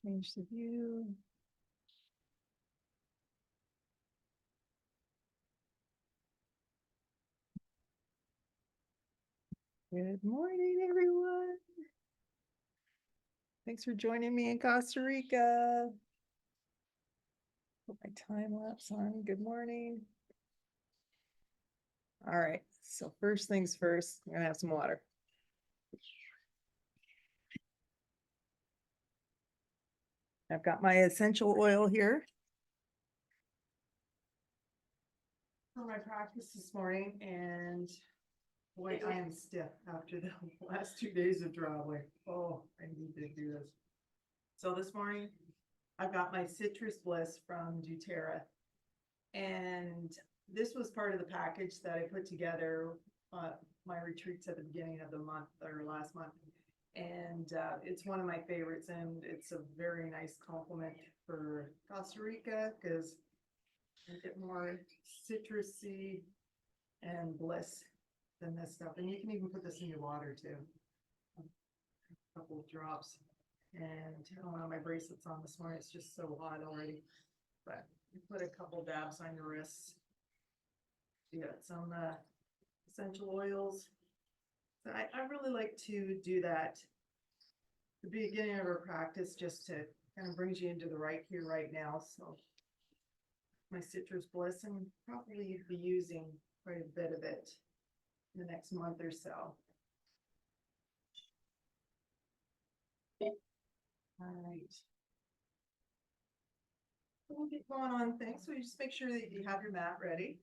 Change the view. Good morning, everyone. Thanks for joining me in Costa Rica. Put my time lapse on. Good morning. All right, so first things first, I'm gonna have some water. I've got my essential oil here for my practice this morning, and boy, I am stiff after the last 2 days of traveling. Oh, I need to do this. So this morning, I've got my Citrus Bliss from doTERRA. And this was part of the package that I put together, my retreats at the beginning of the month or last month. And it's one of my favorites, and it's a very nice compliment for Costa Rica because I get more citrusy and bliss than this stuff. And you can even put this in your water too. A couple of drops. And I don't know, my bracelet's on this morning. It's just so hot already. But you put a couple dabs on your wrists. You got some essential oils. So I really like to do that at the beginning of our practice, just to kind of brings you into the right here, right now. So my Citrus Bliss, and probably be using quite a bit of it in the next month or so. All right. We'll get going on things. So you just make sure that you have your mat ready.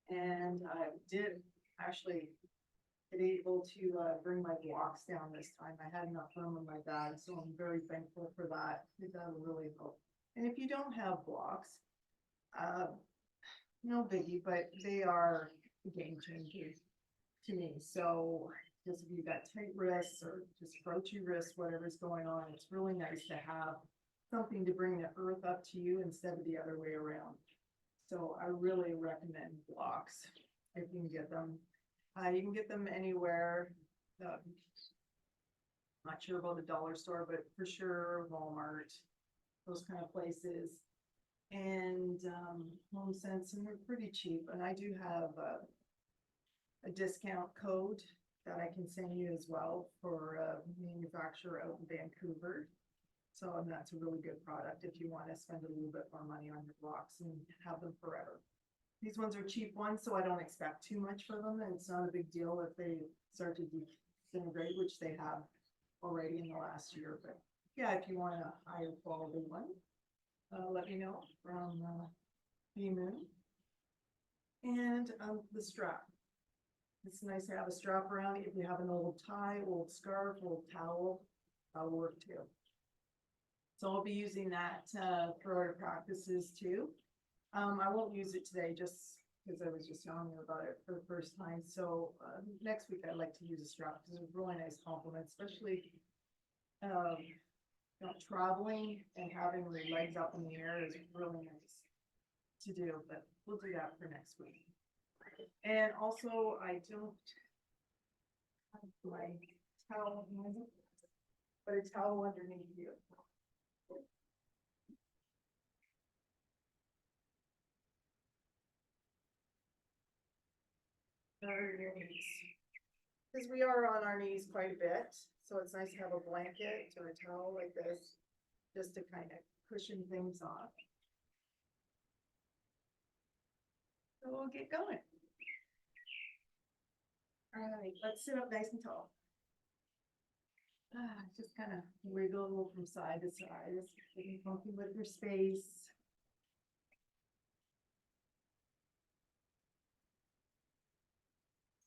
And I did actually get able to bring my blocks down this time. I had enough room in my bag, so I'm very thankful for that. That'll really help. And if you don't have blocks, no biggie, but they are a game changer to me. So just if you've got tight wrists or just crouchy wrists, whatever's going on, it's really nice to have something to bring the earth up to you instead of the other way around. So I really recommend blocks if you can get them. You can get them anywhere. Not sure about the dollar store, but for sure Walmart, those kind of places. And HomeSense, and they're pretty cheap. And I do have a discount code that I can send you as well for a manufacturer out in Vancouver. So that's a really good product if you want to spend a little bit more money on your blocks and have them forever. These ones are cheap ones, so I don't expect too much for them, and it's not a big deal if they start to disintegrate, which they have already in the last year. But yeah, if you want a higher quality one, let me know from B-Moon. And the strap. It's nice to have a strap around. If you have an old tie, old scarf, old towel, that'll work too. So I'll be using that for our practices too. I won't use it today just because I was just telling you about it for the first time. So next week I'd like to use a strap because it's a really nice compliment, especially traveling and having your legs up in the air is really nice to do. But we'll do that for next week. And also I don't have my towel, but a towel underneath you. Your knees, because we are on our knees quite a bit, so it's nice to have a blanket or a towel like this just to kind of cushion things off. So we'll get going. All right, let's sit up nice and tall. Just kind of wiggle from side to side, just getting funky with your space.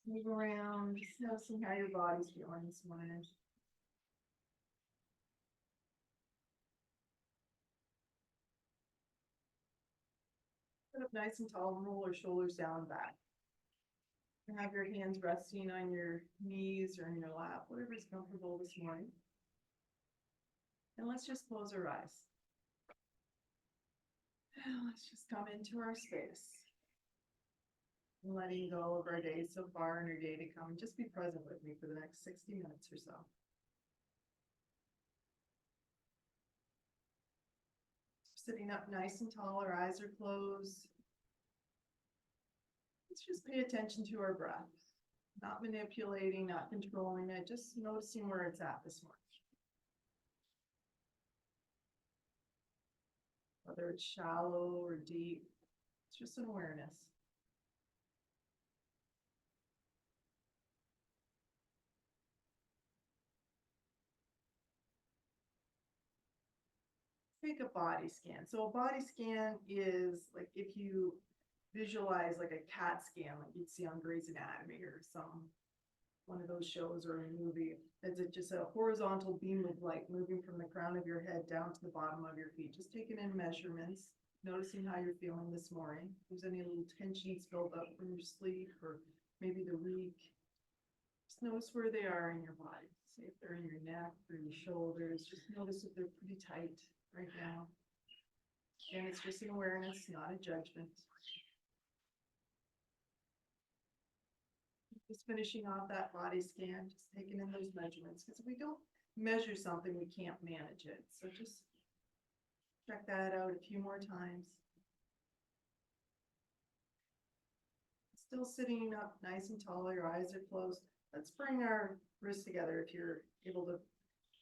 Move around, just noticing how your body's feeling this morning. Sit up nice and tall and roll your shoulders down back. And have your hands resting on your knees or in your lap, whatever's comfortable this morning. And let's just close our eyes. And let's just come into our space. Letting go of our day so far and our day to come. Just be present with me for the next 60 minutes or so. Sitting up nice and tall, our eyes are closed. Let's just pay attention to our breath. Not manipulating, not controlling it, just noticing where it's at this morning. Whether it's shallow or deep, it's just an awareness. Take a body scan. So a body scan is like if you visualize like a CAT scan, like you'd see on Grey's Anatomy or one of those shows or a movie. It's just a horizontal beam of light moving from the crown of your head down to the bottom of your feet. Just taking in measurements, noticing how you're feeling this morning. If there's any little tensions built up from your sleep or maybe the week, just notice where they are in your body. See if they're in your neck or your shoulders. Just notice if they're pretty tight right now. And it's just an awareness, not a judgment. Just finishing off that body scan, just taking in those measurements, because if we don't measure something, we can't manage it. So just check that out a few more times. Still sitting up nice and tall, your eyes are closed. Let's bring our wrists together if you're able to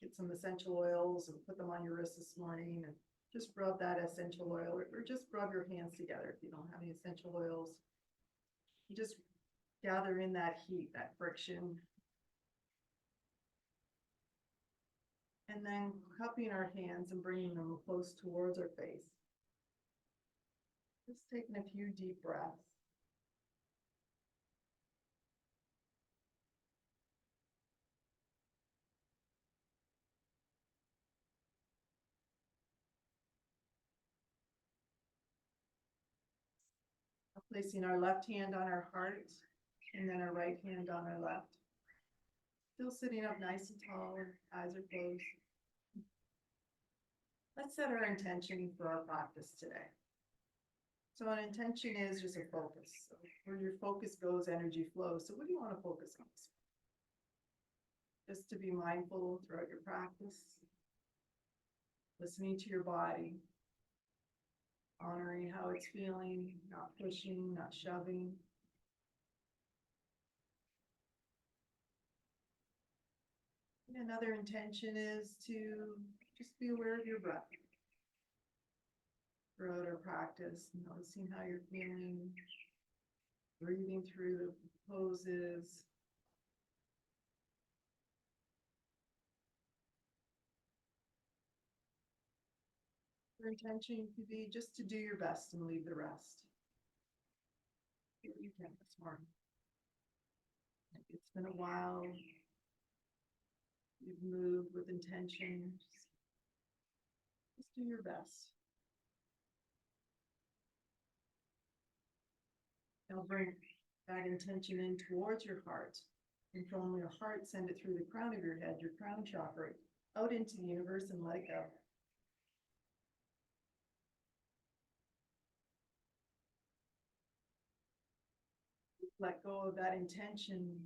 get some essential oils and put them on your wrists this morning and just rub that essential oil or just rub your hands together if you don't have any essential oils. You just gather in that heat, that friction. And then cupping our hands and bringing them close towards our face. Just taking a few deep breaths. Placing our left hand on our heart and then our right hand on our left. Still sitting up nice and tall, eyes are closed. Let's set our intention for our practice today. So an intention is just a focus. So where your focus goes, energy flows. So what do you want to focus on? Just to be mindful throughout your practice, listening to your body, honoring how it's feeling, not pushing, not shoving. And another intention is to just be aware of your breath throughout our practice, noticing how you're feeling, breathing through the poses. Your intention could be just to do your best and leave the rest. Do what you can this morning. It's been a while. You've moved with intention. Just do your best. Now bring that intention in towards your heart. And from your heart, send it through the crown of your head, your crown chakra, out into the universe and let it go. Let go of that intention,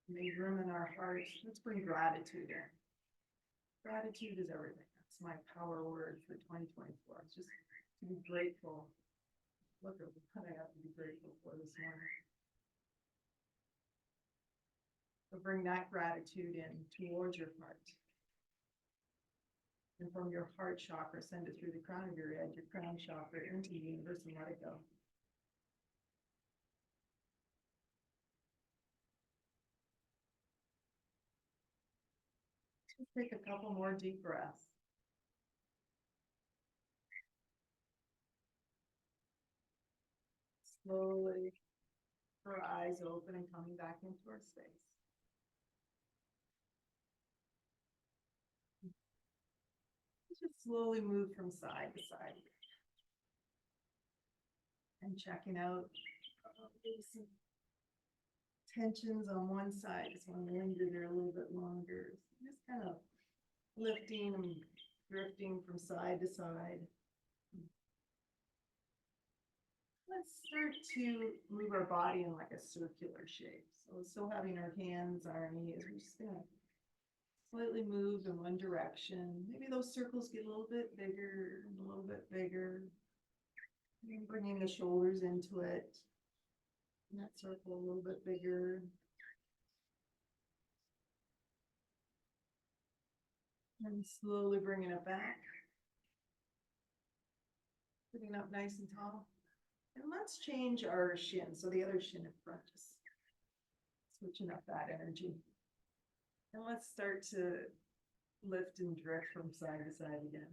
make room in our hearts. Let's bring gratitude in. Gratitude is everything. That's my power word for 2024. It's just to be grateful. Look at what I have to be grateful for this morning. So bring that gratitude in towards your heart. And from your heart chakra, send it through the crown of your head, your crown chakra, into the universe and let it go. Just take a couple more deep breaths. Slowly, her eyes open and coming back into our space. Just slowly move from side to side. And checking out some tensions on one side. Just want to linger there a little bit longer. Just kind of lifting and drifting from side to side. Let's start to move our body in like a circular shape. So still having our hands on our knees, we're just gonna slightly move in one direction. Maybe those circles get a little bit bigger and a little bit bigger. And bringing the shoulders into it. And that circle a little bit bigger. And slowly bringing it back. Sitting up nice and tall. And let's change our shin, so the other shin in front, just switching up that energy. And let's start to lift and drift from side to side again.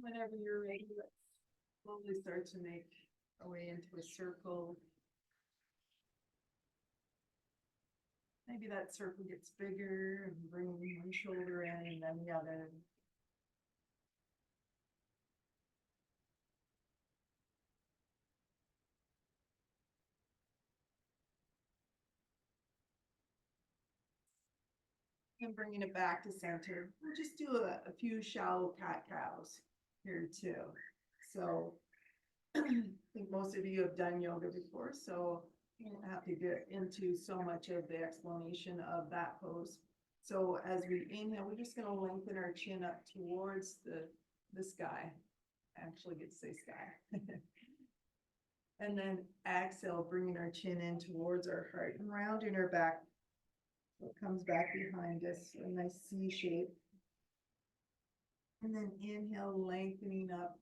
Whenever you're ready, let's slowly start to make our way into a circle. Maybe that circle gets bigger and bringing one shoulder in and then the other. And bringing it back to center. We'll just do a few shallow cat cows here too. So I think most of you have done yoga before, so you don't have to get into so much of the explanation of that pose. So as we inhale, we're just gonna lengthen our chin up towards the sky. I actually get to say sky. And then exhale, bringing our chin in towards our heart and rounding our back. So it comes back behind us, a nice C shape. And then inhale, lengthening up,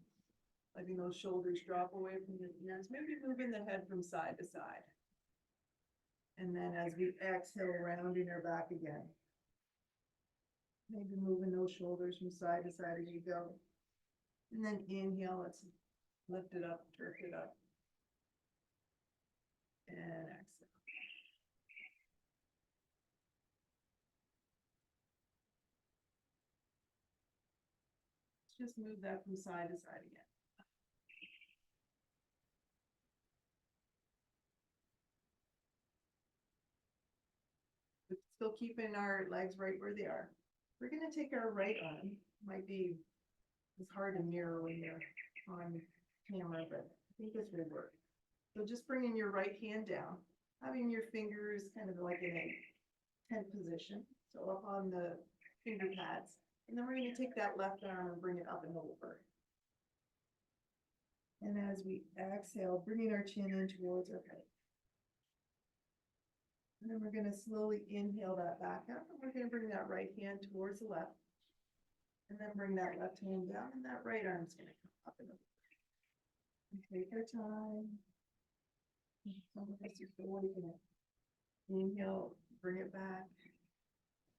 letting those shoulders drop away from the ears, maybe moving the head from side to side. And then as we exhale, rounding our back again. Maybe moving those shoulders from side to side as you go. And then inhale, let's lift it up, drift it up. And exhale. Let's just move that from side to side again. But still keeping our legs right where they are. We're gonna take our right arm, might be, it's hard to mirror when you're on camera, but I think this will work. So just bringing your right hand down, having your fingers kind of like in a tent position, so up on the finger pads. And then we're gonna take that left arm and bring it up and over. And as we exhale, bringing our chin in towards our head. And then we're gonna slowly inhale that back up, and we're gonna bring that right hand towards the left. And then bring that left hand down, and that right arm's gonna come up and over. And take our time. Some of us are still waiting it. Inhale, bring it back.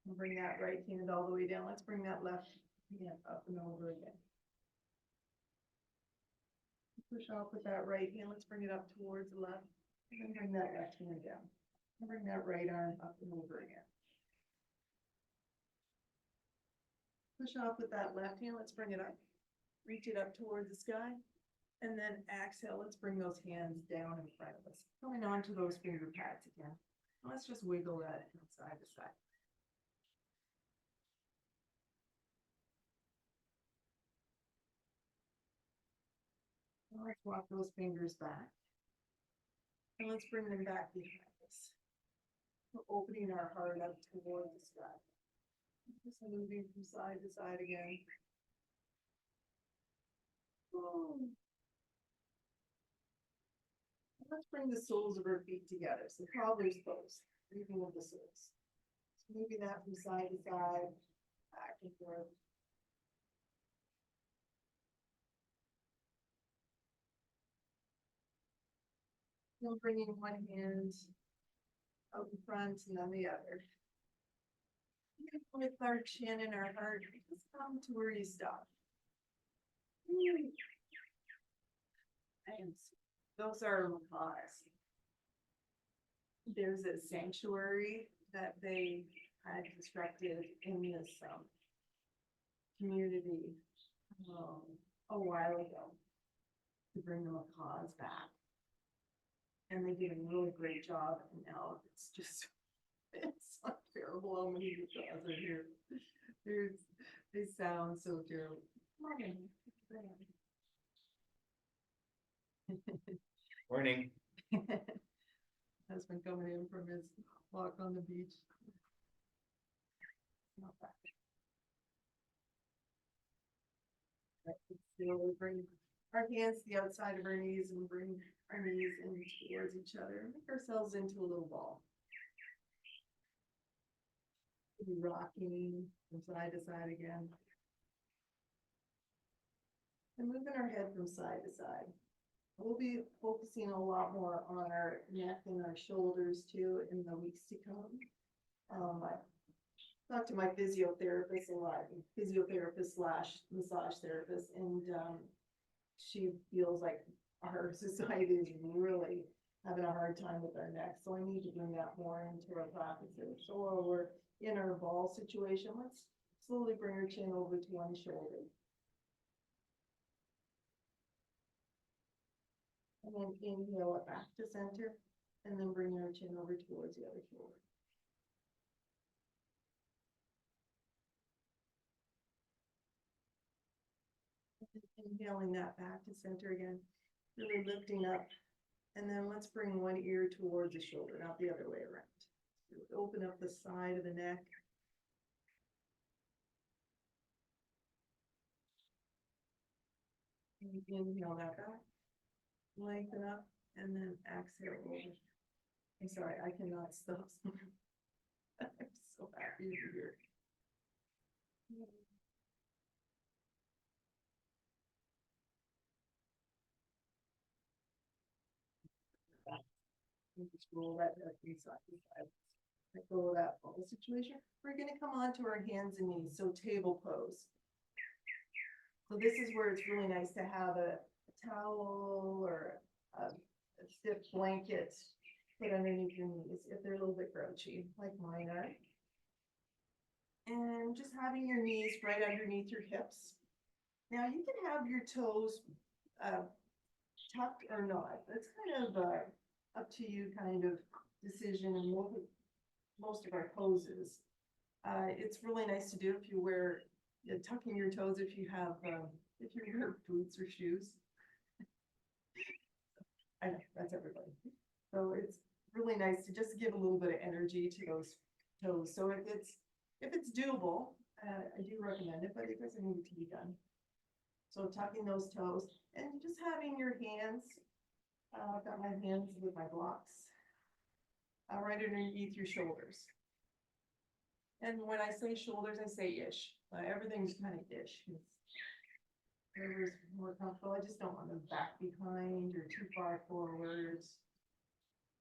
And bring that right hand all the way down. Let's bring that left hand up and over again. Push off with that right hand. Let's bring it up towards the left. And then bring that left hand down. And bring that right arm up and over again. Push off with that left hand. Let's bring it up. Reach it up towards the sky. And then exhale. Let's bring those hands down in front of us. Going on to those finger pads again. Let's just wiggle that from side to side. Now let's walk those fingers back. And let's bring them back behind us. We're opening our heart up toward the sky. Just moving from side to side again. Oh. Let's bring the soles of our feet together. So cobbler's pose, breathing of the soles. So moving that from side to side, back and forth. Now bringing one hand out in front and then the other. With our chin and our heart, just come to where you stop. And those are macaws. There's a sanctuary that they had constructed in this community a while ago to bring the macaws back. And they did a really great job, and now it's just, it's so terrible how many macaws are here. They sound so terrible. Morning. Husband coming in from his walk on the beach. Not bad. Right, slowly bring our hands to the outside of our knees and bring our knees in towards each other and make ourselves into a little ball. Rocking from side to side again. And moving our head from side to side. We'll be focusing a lot more on our neck and our shoulders too in the weeks to come. I talked to my physiotherapist a lot, physiotherapist slash massage therapist, and she feels like our society is really having a hard time with our neck, so I need to bring that more into our practices. So while we're in our ball situation, let's slowly bring our chin over to one shoulder. And then inhale it back to center, and then bring our chin over towards the other shoulder. Inhaling that back to center again, really lifting up, and then let's bring one ear towards the shoulder, not the other way around. So open up the side of the neck. And inhale that back, lengthen up, and then exhale over. I'm sorry, I cannot stop. I'm so happy to be here. Just roll that back inside to side. Let go of that ball situation. We're gonna come onto our hands and knees, so table pose. So this is where it's really nice to have a towel or a stiff blanket put underneath your knees if they're a little bit grouchy, like mine are. And just having your knees right underneath your hips. Now you can have your toes tucked or not. That's kind of up to you kind of decision, and most of our poses. It's really nice to do if you wear tucking your toes if you have if you wear boots or shoes. I know that's everybody. So it's really nice to just give a little bit of energy to those toes. So if it's doable, I do recommend it, but it doesn't need to be done. So tucking those toes and just having your hands. I've got my hands with my blocks right underneath your shoulders. And when I say shoulders, I say ish. Everything's kind of ish. Whatever's more comfortable. I just don't want them back behind or too far forwards.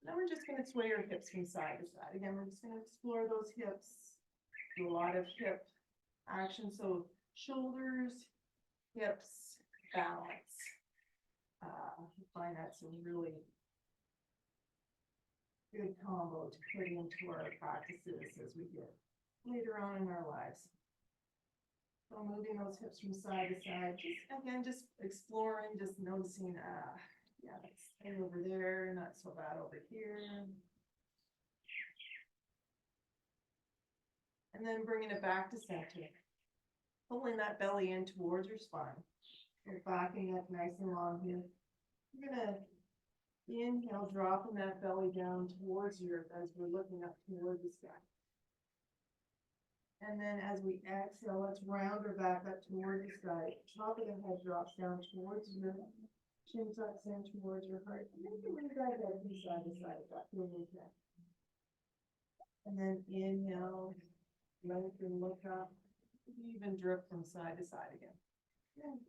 Then we're just going to sway our hips from side to side. Again, we're just going to explore those hips. Do a lot of hip action. So shoulders, hips, balance. I find that's a really good combo to put into our practices as we get later on in our lives. So moving those hips from side to side, just exploring, just noticing, yeah, that's over there, not so bad over here. And then bringing it back to center, pulling that belly in towards your spine. We're backing up nice and long here. You're gonna inhale, dropping that belly down towards the earth as we're looking up toward the sky. And then as we exhale, let's round our back up toward the sky. Top of the head drops down towards your chin, tucks in towards your heart. And then you can move that head from side to side if that feels okay. And then inhale, lengthen, look up. Even drift from side to side again.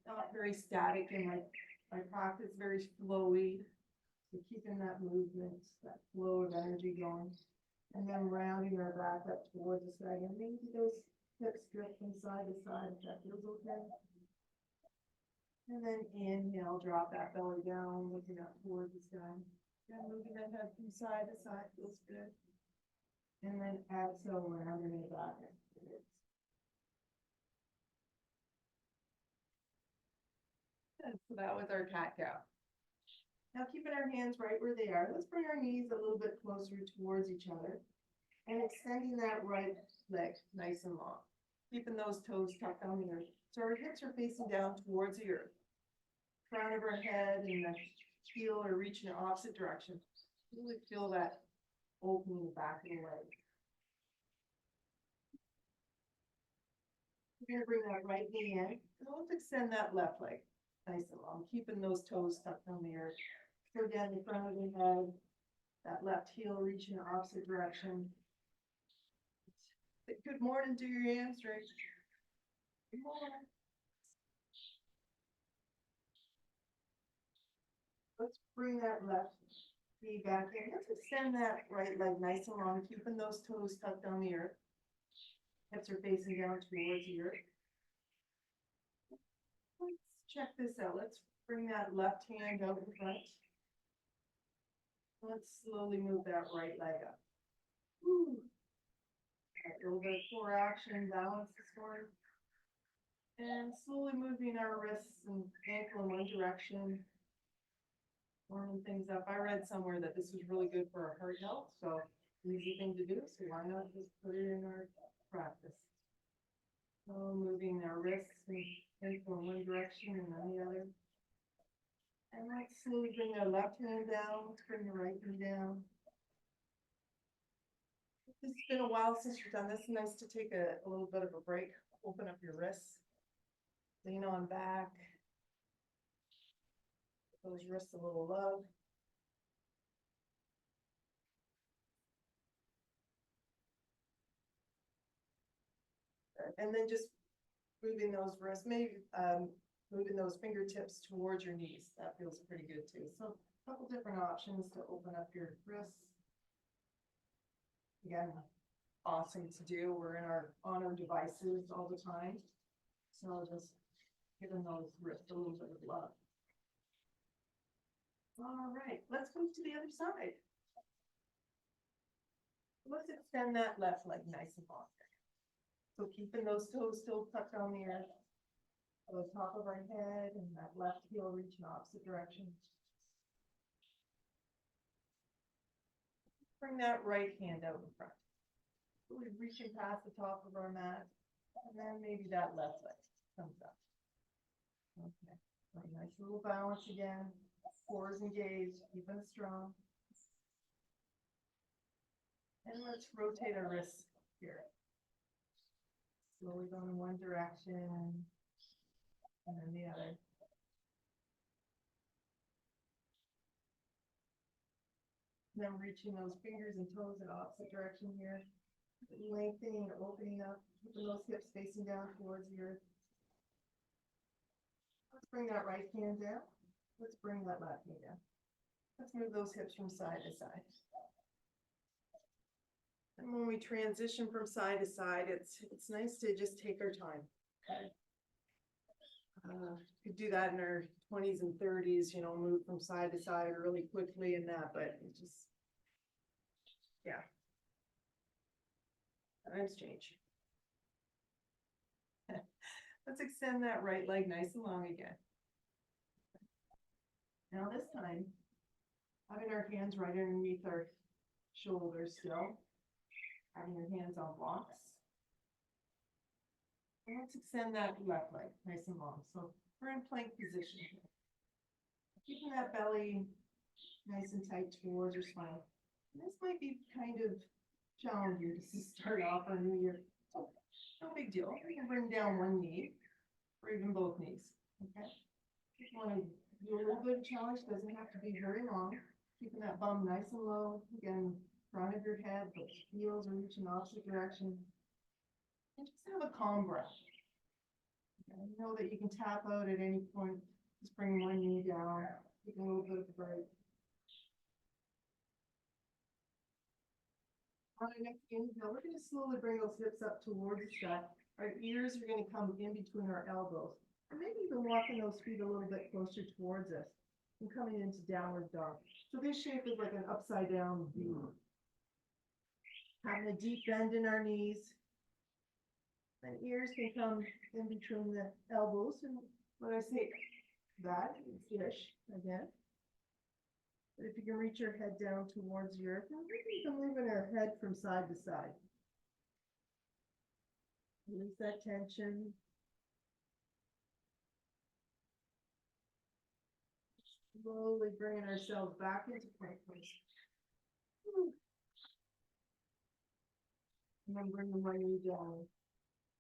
Not very static in my practice, very flowy. So keeping that movement, that flow of energy going. And then rounding our back up towards the sky. And maybe those hips drift from side to side if that feels okay. And then inhale, drop that belly down, looking up towards the sky. And moving that head from side to side feels good. And then exhale, rounding it back. And so that was our cat cow. Now keeping our hands right where they are, let's bring our knees a little bit closer towards each other and extending that right leg nice and long. Keeping those toes tucked on the earth. So our hips are facing down towards the earth. Crown of our head and the heel are reaching in opposite direction. Really feel that opening the back of the leg. You're gonna bring that right knee in, and let's extend that left leg nice and long, keeping those toes tucked on the earth. Go down the front of the head, that left heel reaching the opposite direction. Good morning to your hamstring. Good morning. Let's bring that left knee back in. Let's extend that right leg nice and long, keeping those toes tucked on the earth. Hips are facing down towards the earth. Let's check this out. Let's bring that left hand out in front. Let's slowly move that right leg up. Woo. A little bit of core action, balance this morning. And slowly moving our wrists and ankle in one direction. Warming things up. I read somewhere that this was really good for our heart health, so easy thing to do, so why not just put it in our practice. So moving our wrists and ankle in one direction and then the other. And let's slowly bring our left hand down, let's bring the right knee down. It's been a while since you've done this. Nice to take a little bit of a break. Open up your wrists. Lean on back. Give those wrists a little love. And then just moving those wrists, maybe moving those fingertips towards your knees. That feels pretty good too. So a couple different options to open up your wrists. Again, awesome to do. We're on our devices all the time. So just giving those wrists a little bit of love. All right, let's move to the other side. Let's extend that left leg nice and long. So keeping those toes still tucked on the earth. On the top of our head and that left heel reaching opposite direction. Bring that right hand out in front. We're reaching past the top of our mat, and then maybe that left leg comes up. Okay, nice little balance again. Core is engaged, keeping it strong. And let's rotate our wrists here. Slowly going in one direction, and then the other. And then reaching those fingers and toes in opposite direction here. Lengthening or opening up, keeping those hips facing down towards the earth. Let's bring that right hand down. Let's bring that left knee down. Let's move those hips from side to side. And when we transition from side to side, it's nice to just take our time. Okay. Could do that in our 20s and 30s, move from side to side really quickly and that, but it just, yeah. Times change. Let's extend that right leg nice and long again. Now this time, having our hands right underneath our shoulders still, having your hands on blocks. And let's extend that left leg nice and long. So we're in plank position here. Keeping that belly nice and tight towards your spine. And this might be kind of challenging to start off our new year. So no big deal. We can bring down one knee or even both knees. Okay. If you want to do a little bit of challenge, doesn't have to be very long. Keeping that bum nice and low. Again, front of your head, but heels are reaching opposite direction. And just have a calm breath. Okay. Know that you can tap out at any point. Just bring one knee down. Take a little bit of a break. On our next inhale, we're going to slowly bring those hips up towards the sky. Our ears are going to come in between our elbows. And maybe even walking those feet a little bit closer towards us and coming into downward dog. So this shape is like an upside down V. Having a deep bend in our knees. And ears can come in between the elbows. And when I say that, it's ish again. But if you can reach your head down towards the earth, and maybe even moving our head from side to side. Release that tension. Slowly bringing ourselves back into plank position. And then bring the one knee down.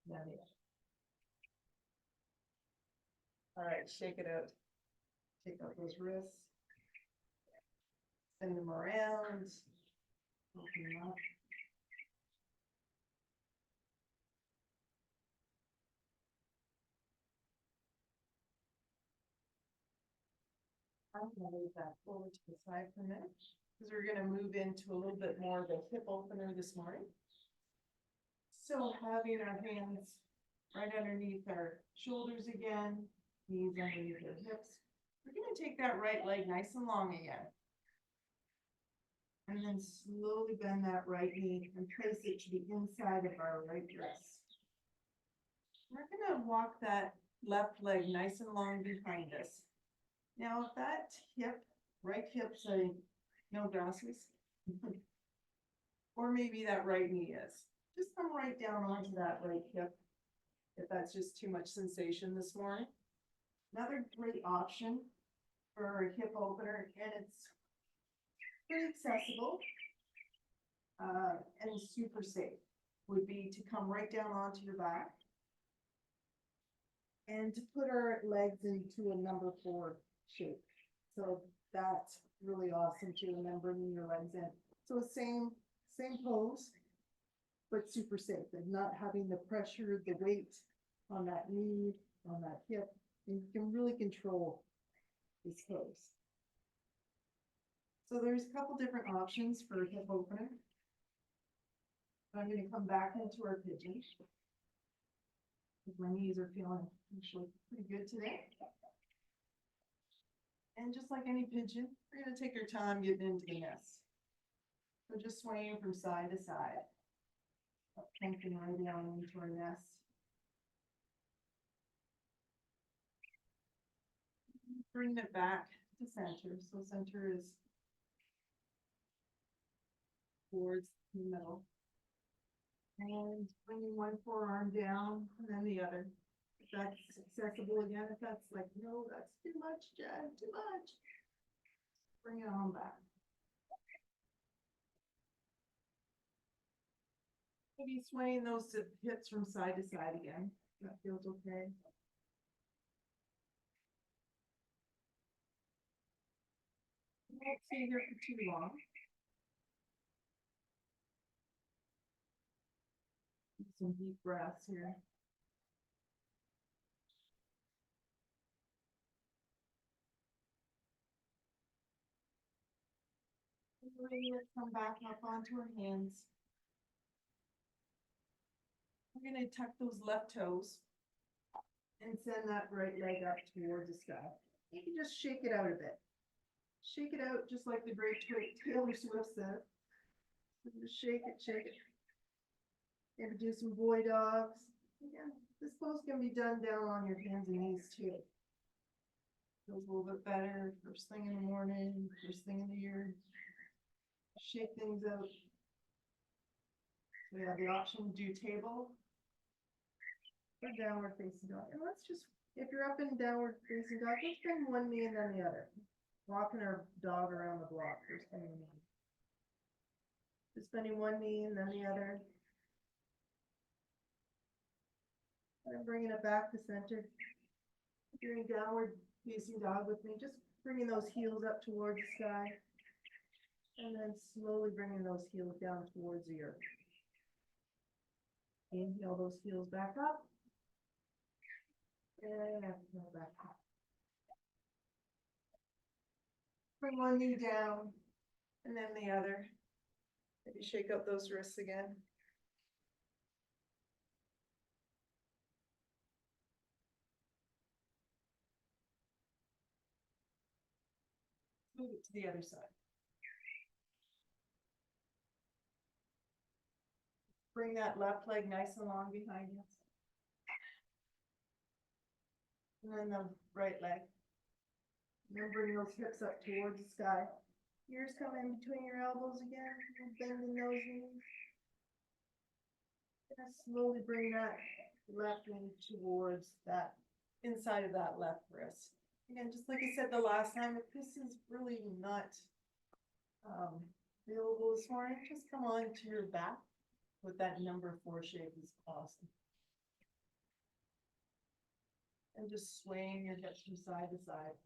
Down here. All right, shake it out. Take out those wrists. Send them around. Open them up. I'm gonna move that forward to the side for a minute, because we're gonna move into a little bit more of a hip opener this morning. So having our hands right underneath our shoulders again, knees underneath our hips. We're gonna take that right leg nice and long again. And then slowly bend that right knee and place it to the inside of our right wrist. We're gonna walk that left leg nice and long behind us. Now, if that hip, right hip, say, no gracias. Or maybe that right knee is. Just come right down onto that right hip. If that's just too much sensation this morning. Another great option for a hip opener, and it's pretty accessible. And super safe, would be to come right down onto your back. And to put our legs into a number 4 shape. So that's really awesome too, and then bringing your legs in. So same pose, but super safe, and not having the pressure, the weight on that knee, on that hip. And you can really control this pose. So there's a couple different options for hip opener. I'm gonna come back into our pigeon. My knees are feeling actually pretty good today. And just like any pigeon, we're gonna take our time getting into the nest. So just swaying from side to side. Planking right down into our nest. Bring it back to center. So center is towards the middle. And bringing one forearm down and then the other. If that's accessible again, if that's like, no, that's too much, Jen, too much. Bring it on back. Maybe swaying those hips from side to side again. That feels okay. Won't stay here for too long. Some deep breaths here. Let's come back up onto our hands. We're gonna tuck those left toes and send that right leg up towards the sky. You can just shake it out a bit. Shake it out just like the great Taylor Swift said. So just shake it, shake it. Maybe do some boy dogs. Again, this pose can be done down on your hands and knees too. Feels a little bit better first thing in the morning, first thing in the year. Shake things out. We have the option to do table or downward facing dog. And let's just, if you're up in downward facing dog, let's bring one knee and then the other. Walking our dog around the block first thing in the morning. Just bending one knee and then the other. And then bringing it back to center. Doing downward facing dog with me, just bringing those heels up towards the sky. And then slowly bringing those heels down towards the earth. Inhale those heels back up. And exhale back up. Bring one knee down, and then the other. Maybe shake out those wrists again. Move it to the other side. Bring that left leg nice and long behind you. And then the right leg. And then bring those hips up towards the sky. Ears come in between your elbows again, bending those knees. And slowly bring that left knee towards that inside of that left wrist. Again, just like I said the last time, if this is really not available this morning, just come on to your back with that number 4 shape is awesome. And just swaying your hips from side to side.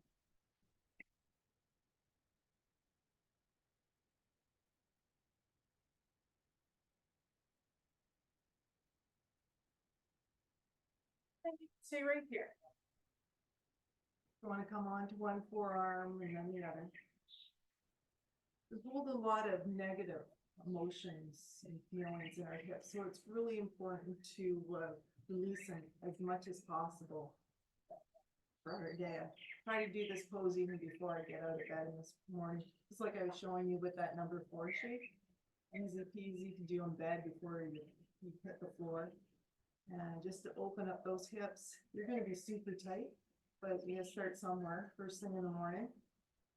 And you can stay right here. You want to come on to one forearm and then the other. We hold a lot of negative emotions and feelings in our hips, so it's really important to release them as much as possible for our day. I try to do this pose even before I get out of bed in this morning, just like I was showing you with that number 4 shape. Easy peasy to do in bed before you hit the floor. And just to open up those hips, you're going to be super tight, but you gotta start somewhere first thing in the morning.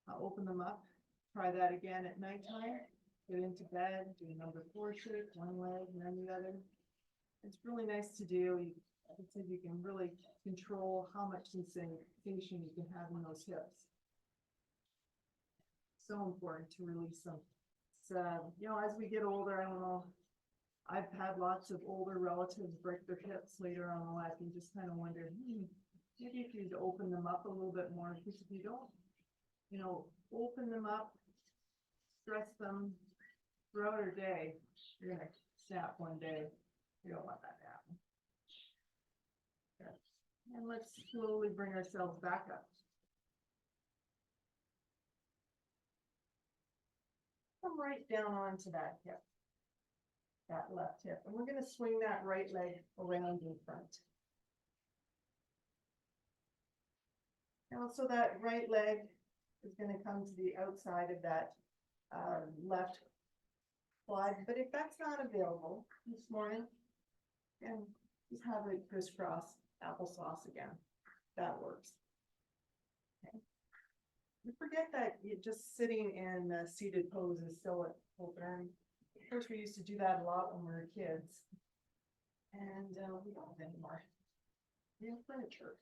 I'll open them up. Try that again at nighttime. Get into bed, do number 4 shape, one leg and then the other. It's really nice to do. I said you can really control how much sensation you can have in those hips. So important to release them. So, as we get older, I don't know, I've had lots of older relatives break their hips later on in life and just kind of wonder, maybe if you'd open them up a little bit more, because if you don't, open them up, stress them throughout our day, you're gonna snap one day. You don't want that to happen. Okay. And let's slowly bring ourselves back up. Come right down onto that hip, that left hip, and we're gonna swing that right leg around in front. Now, so that right leg is going to come to the outside of that left quad, but if that's not available this morning, then just have it crisscross applesauce again. That works. Okay. You forget that just sitting in a seated pose is still an opener. Of course, we used to do that a lot when we were kids, and we don't anymore. We have furniture.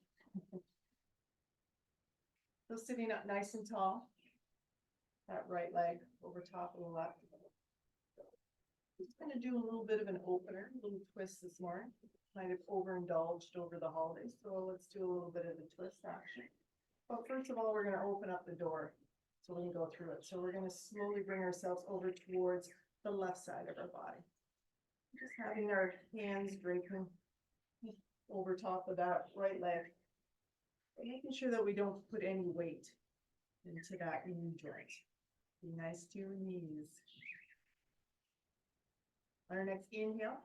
So sitting up nice and tall, that right leg over top of the left. Just going to do a little bit of an opener, a little twist this morning. Kind of overindulged over the holidays, so let's do a little bit of the twist action. But first of all, we're going to open up the door so we can go through it. So we're going to slowly bring ourselves over towards the left side of our body. Just having our hands draping over top of that right leg. Making sure that we don't put any weight into that knee joint. Be nice to your knees. On our next inhale,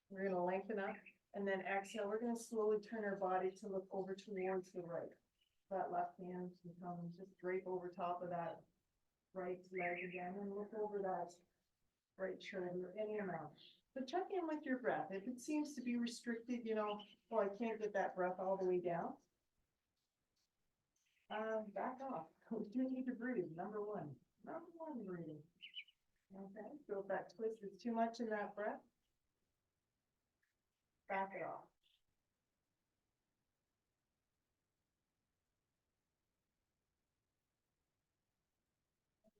we're going to lengthen up, and then exhale, we're going to slowly turn our body to look over towards the right. That left hand can come and just drape over top of that right leg again, and look over that right shoulder any amount. So check in with your breath. If it seems to be restricted, oh, I can't get that breath all the way down. Back off. We do need to breathe. Number one breathing. Okay, so if that twist is too much in that breath, back it off.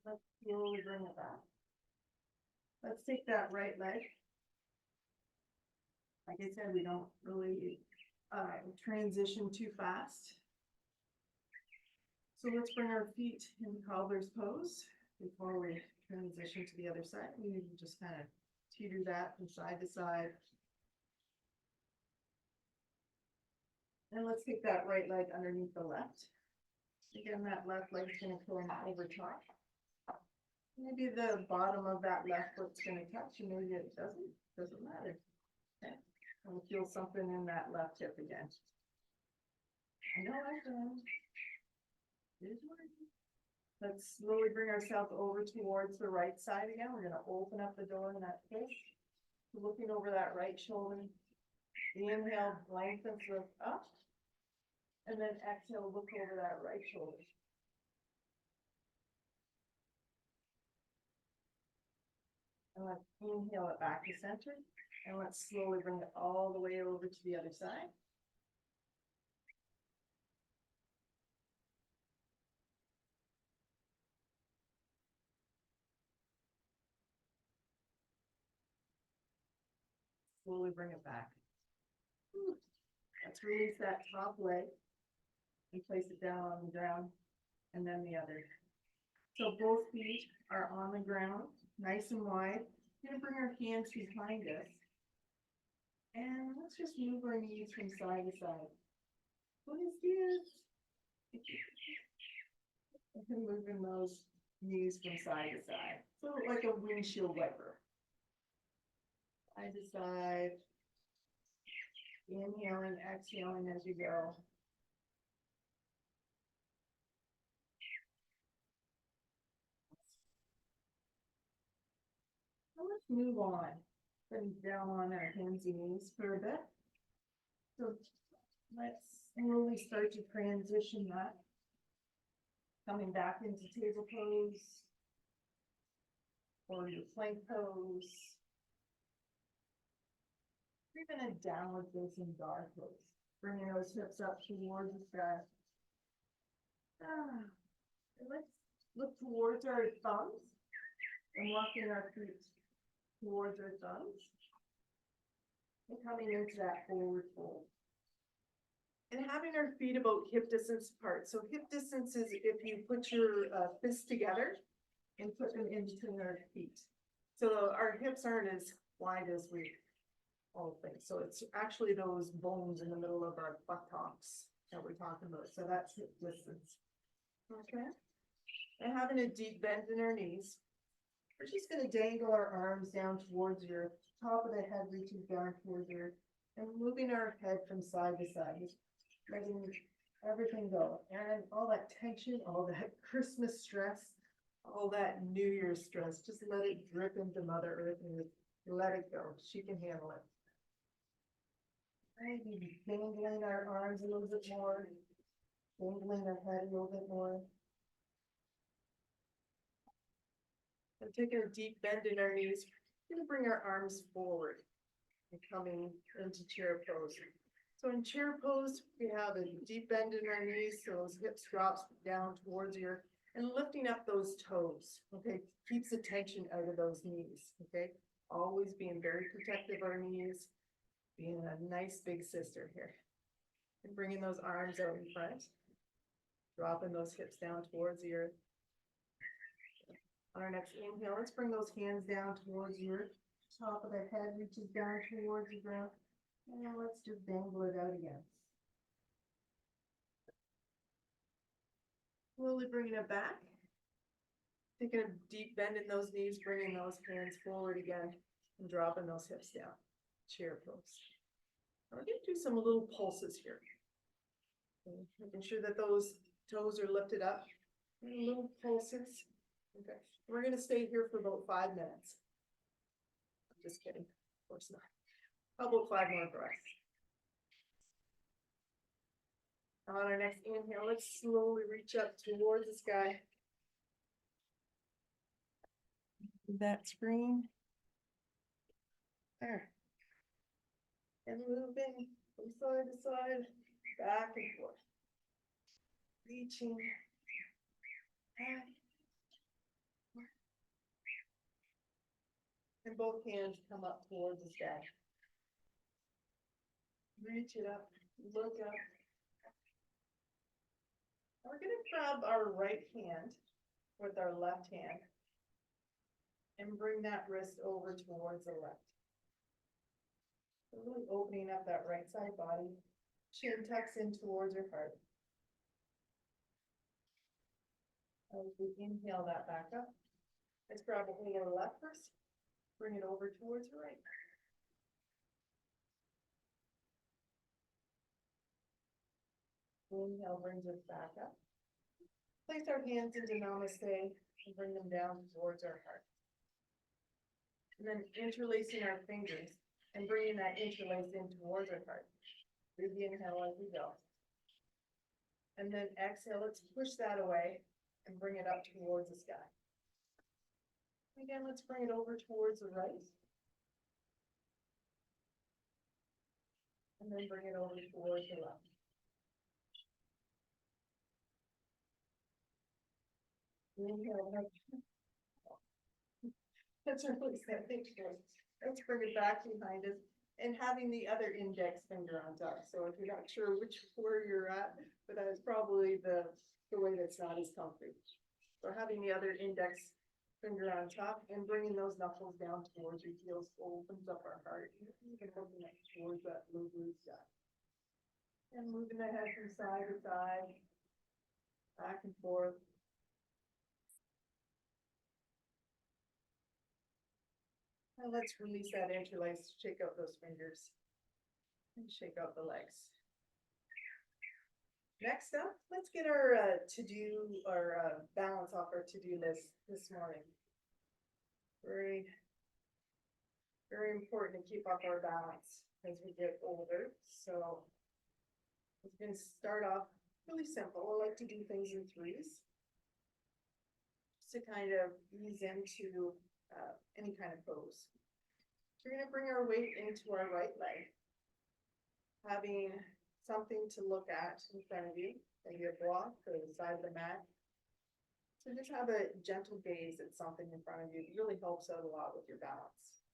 Let's slowly bring it back. Let's take that right leg. Like I said, we don't really transition too fast. So let's bring our feet in cobbler's pose before we transition to the other side. We need to just kind of teeter that from side to side. And let's take that right leg underneath the left. Again, that left leg is going to come over top. Maybe the bottom of that left foot's going to touch, and maybe it doesn't matter. Okay. And we'll feel something in that left hip again. I know I can. Let's slowly bring ourselves over towards the right side again. We're going to open up the door in that case. Looking over that right shoulder. Inhale, lengthen, lift up. And then exhale, look over that right shoulder. And let's inhale it back to center. And let's slowly bring it all the way over to the other side. slowly bring it back. Whew. Let's release that top leg and place it down on the ground, and then the other. So both feet are on the ground, nice and wide. We're gonna bring our hands behind us. And let's just move our knees from side to side. What is this? And moving those knees from side to side. So like a windshield wiper. Side to side. Inhaling, exhaling as you go. Now let's move on. Putting down on our hands and knees for a bit. So let's slowly start to transition that. Coming back into table pose. Or your plank pose. Even a downward facing dog pose. Bringing those hips up towards the sky. And let's look towards our thumbs and walking our feet towards our thumbs. And coming into that forward fold. And having our feet about hip distance apart. So hip distance is if you put your fists together and put them in between our feet. So our hips aren't as wide as we all think. So it's actually those bones in the middle of our buttocks that we're talking about. So that's hip distance. Okay. And having a deep bend in our knees. We're just going to dangle our arms down towards your top of the head, reaching down towards your, and moving our head from side to side, just letting everything go. And all that tension, all that Christmas stress, all that New Year's stress, just let it drip into Mother Earth and let it go. She can handle it. Right, maybe dangling our arms a little bit more, dangling our head a little bit more. And taking a deep bend in our knees, we're going to bring our arms forward and coming into chair pose. So in chair pose, we have a deep bend in our knees, so those hips drops down towards your, and lifting up those toes, okay? Keeps the tension out of those knees, okay? Always being very protective of our knees, being a nice big sister here. And bringing those arms out in front, dropping those hips down towards the earth. On our next inhale, let's bring those hands down towards your top of the head, reaches down towards the ground. And then let's just dangle it out again. Slowly bringing it back. Taking a deep bend in those knees, bringing those hands forward again, and dropping those hips down. Chair pose. Now we're going to do some little pulses here. Making sure that those toes are lifted up. Little pulses. Okay. We're going to stay here for about 5 minutes. I'm just kidding. Of course not. How about 5 more breaths? On our next inhale, let's slowly reach up towards the sky. That screen. There. And moving from side to side, back and forth. Reaching. And both hands come up towards the sky. Reach it up, look up. We're going to grab our right hand with our left hand and bring that wrist over towards the left. So really opening up that right side body. Chin tucks in towards your heart. As we inhale that back up, let's grab a hold of the left first. Bring it over towards your right. Inhale brings us back up. Place our hands into Namaste and bring them down towards our heart. And then interlacing our fingers and bringing that interlace in towards our heart. Do the inhale as we go. And then exhale, let's push that away and bring it up towards the sky. Again, let's bring it over towards the right. And then bring it over towards the left. Inhale. Let's release that picture. Let's bring it back behind us. And having the other index finger on top, so if you're not sure where you're at, but that is probably the way that's not as comfy. So having the other index finger on top and bringing those knuckles down towards your heels opens up our heart. You can open it towards that blue sky. And moving the head from side to side, back and forth. And let's release that interlace, shake out those fingers, and shake out the legs. Next up, let's get our to-do or balance off our to-do list this morning. Very, very important to keep up our balance as we get older. So we're going to start off really simple. I like to do things in threes, just to kind of ease into any kind of pose. We're going to bring our weight into our right leg, having something to look at in front of you, maybe a block or the side of the mat. So just have a gentle gaze at something in front of you. It really helps out a lot with your balance.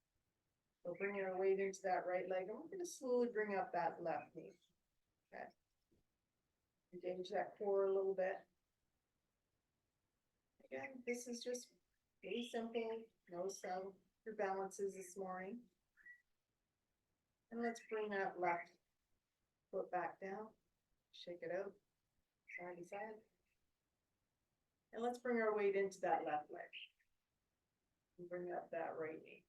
So bringing our weight into that right leg, and we're going to slowly bring up that left knee. Okay. Engage that core a little bit. Again, this is just really simple. Notice how your balance is this morning. And let's bring that left foot back down, shake it out, side to side. And let's bring our weight into that left leg. And bring up that right knee.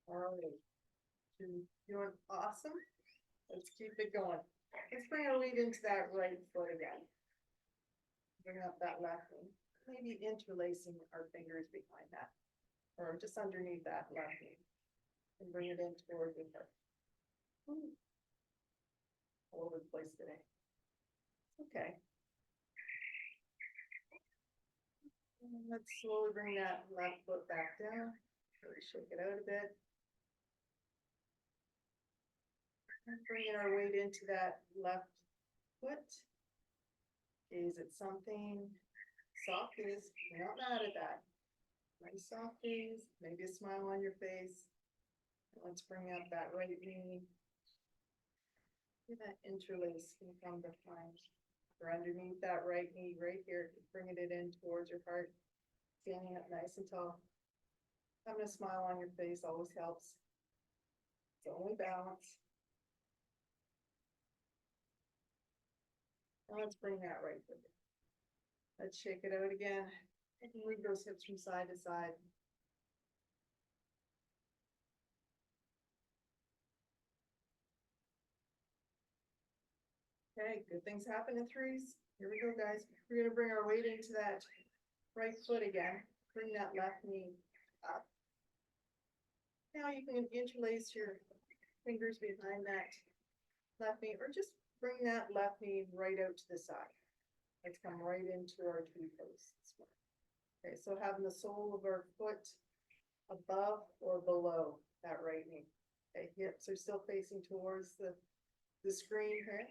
All right. Doing awesome. Let's keep it going. Let's bring our weight into that right foot again. Bring up that left knee. Maybe interlacing our fingers behind that, or just underneath that left knee, and bring it in toward the hip. All over the place today. Okay. And let's slowly bring that left foot back down. Really shake it out a bit. And bringing our weight into that left foot. Gaze at something. Soft gaze. You're not mad at that. Nice soft gaze. Maybe a smile on your face. And let's bring up that right knee. See that interlace can come behind. Or underneath that right knee right here. Bringing it in towards your heart. Standing up nice and tall. Having a smile on your face always helps. It's only balance. And let's bring that right foot in. Let's shake it out again. And move those hips from side to side. Okay, good things happen in threes. Here we go, guys. We're gonna bring our weight into that right foot again. Bring that left knee up. Now you can interlace your fingers behind that left knee, or just bring that left knee right out to the side. Let's come right into our tree pose. Okay, so having the sole of our foot above or below that right knee. Okay, hips are still facing towards the screen here.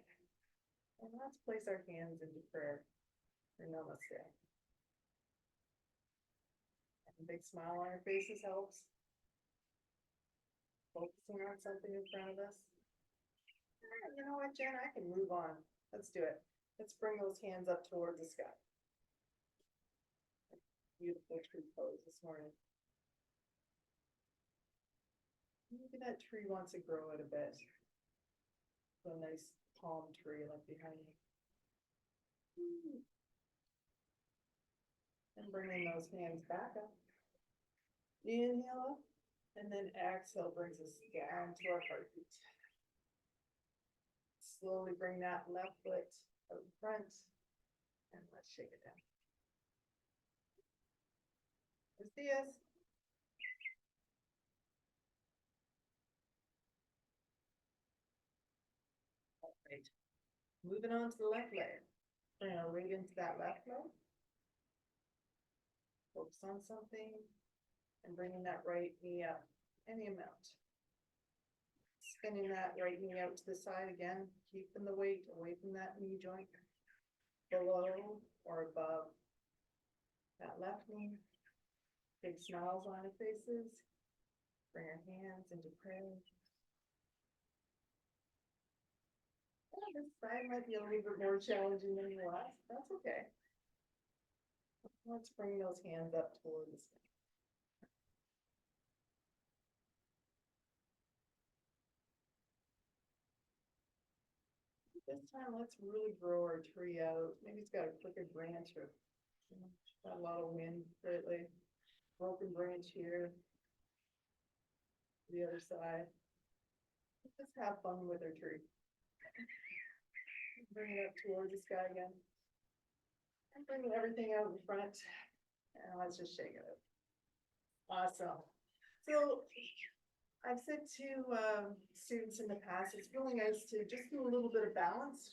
And let's place our hands into prayer or namaste. A big smile on our faces helps. Focusing on something in front of us. You know what, Jen? I can move on. Let's do it. Let's bring those hands up towards the sky. Beautiful tree pose this morning. Maybe that tree wants to grow it a bit. A nice palm tree like behind you. And bringing those hands back up. Inhale up, and then exhale brings us down to our heartbeat. Slowly bring that left foot out front, and let's shake it down. Buenos dias. All right. Moving on to the left leg. Bring our weight into that left leg. Focus on something and bringing that right knee up any amount. Spinning that right knee out to the side again, keeping the weight away from that knee joint. below or above that left knee. Big smiles on our faces. Bring our hands into prayer. This side might be a little bit more challenging than the last. That's okay. Let's bring those hands up towards the sky. This time, let's really grow our tree out. Maybe it's got a crooked branch or got a lot of wind lately. Broken branch here. The other side. Just have fun with our tree. Bring it up towards the sky again. And bring everything out in front. And let's just shake it up. Awesome. So I've said to students in the past, it's really nice to just do a little bit of balance.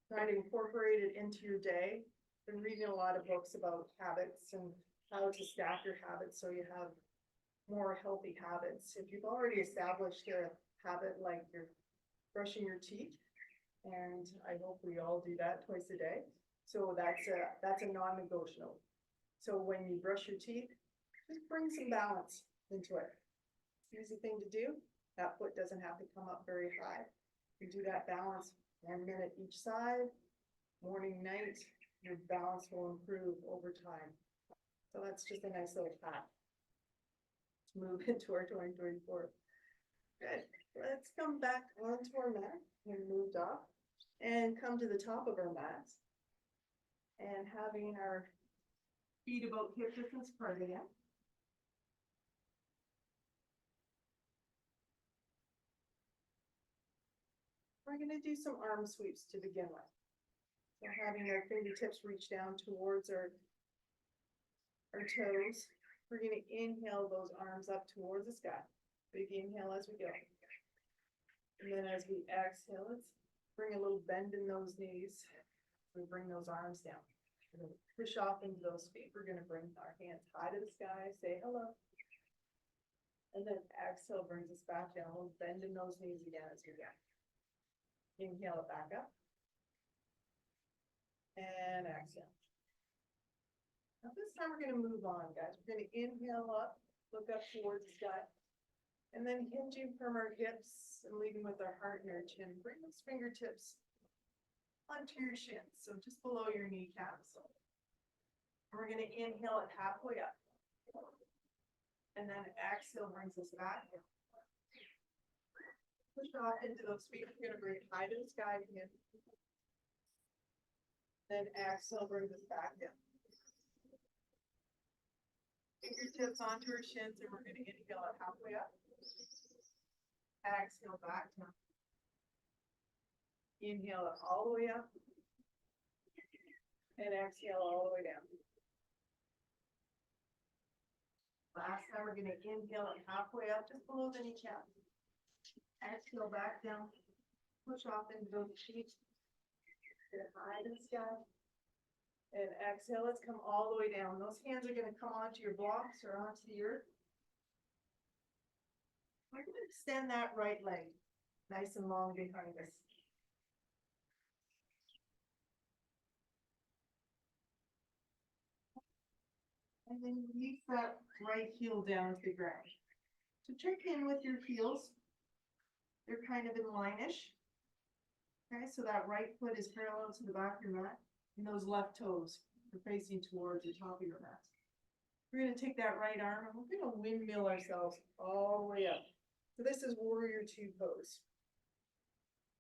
Try to incorporate it into your day. Been reading a lot of books about habits and how to stack your habits so you have more healthy habits. If you've already established a habit like you're brushing your teeth, and I hope we all do that twice a day. So that's a non-negotiable. So when you brush your teeth, just bring some balance into it. Easy thing to do. That foot doesn't have to come up very high. You do that balance 1 minute each side, morning, night, your balance will improve over time. So that's just a nice little hack. Let's move into our 2024. Good. Let's come back onto our mat and moved off and come to the top of our mat and having our feet about hip distance apart again. We're going to do some arm sweeps to begin with. So having our fingertips reach down towards our toes. We're going to inhale those arms up towards the sky. Big inhale as we go. And then as we exhale, let's bring a little bend in those knees. We bring those arms down. We're going to push off into those feet. We're going to bring our hands high to the sky, say hello. And then exhale brings us back down. We'll bend in those knees again as we go. Inhale it back up. And exhale. Now this time we're going to move on, guys. We're going to inhale up, look up towards the sky. And then hinging from our hips and leading with our heart and our chin. Bring those fingertips onto your shins, so just below your kneecaps. We're going to inhale it halfway up. And then exhale brings us back. Push off into those feet. We're going to bring it high to the sky again. Then exhale brings us back in. Fingertips onto our shins, and we're going to inhale it halfway up. Exhale back down. Inhale it all the way up. And exhale all the way down. Last time we're going to inhale it halfway up, just below the kneecap. Exhale back down. Push off into those feet. Get high to the sky. And exhale, let's come all the way down. Those hands are going to come onto your blocks or onto the earth. We're going to extend that right leg nice and long behind us. And then release that right heel down to the ground. So check in with your heels. They're kind of in line-ish. Okay, so that right foot is parallel to the back of your mat. And those left toes are facing towards the top of your mat. We're going to take that right arm and we're going to windmill ourselves all the way up. So this is warrior two pose.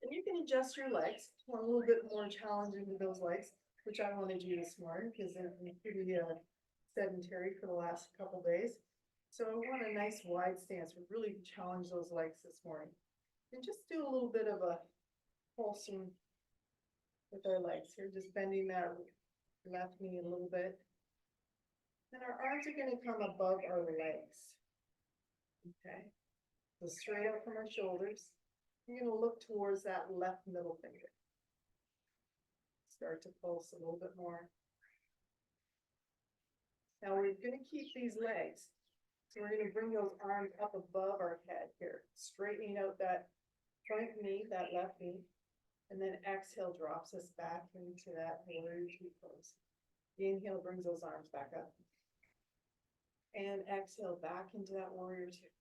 And you can adjust your legs. I want a little bit more challenging to those legs, which I want to do this morning because they've been pretty sedentary for the last couple days. So I want a nice wide stance. We really challenge those legs this morning. And just do a little bit of a pulsing with our legs here, just bending that left knee a little bit. And our arms are going to come above our legs. Okay, so straight up from our shoulders. You're going to look towards that left middle finger. Start to pulse a little bit more. Now we're going to keep these legs. So we're going to bring those arms up above our head here, straightening out that front knee, that left knee. And then exhale drops us back into that warrior two pose. Inhale brings those arms back up. And exhale back into that warrior two.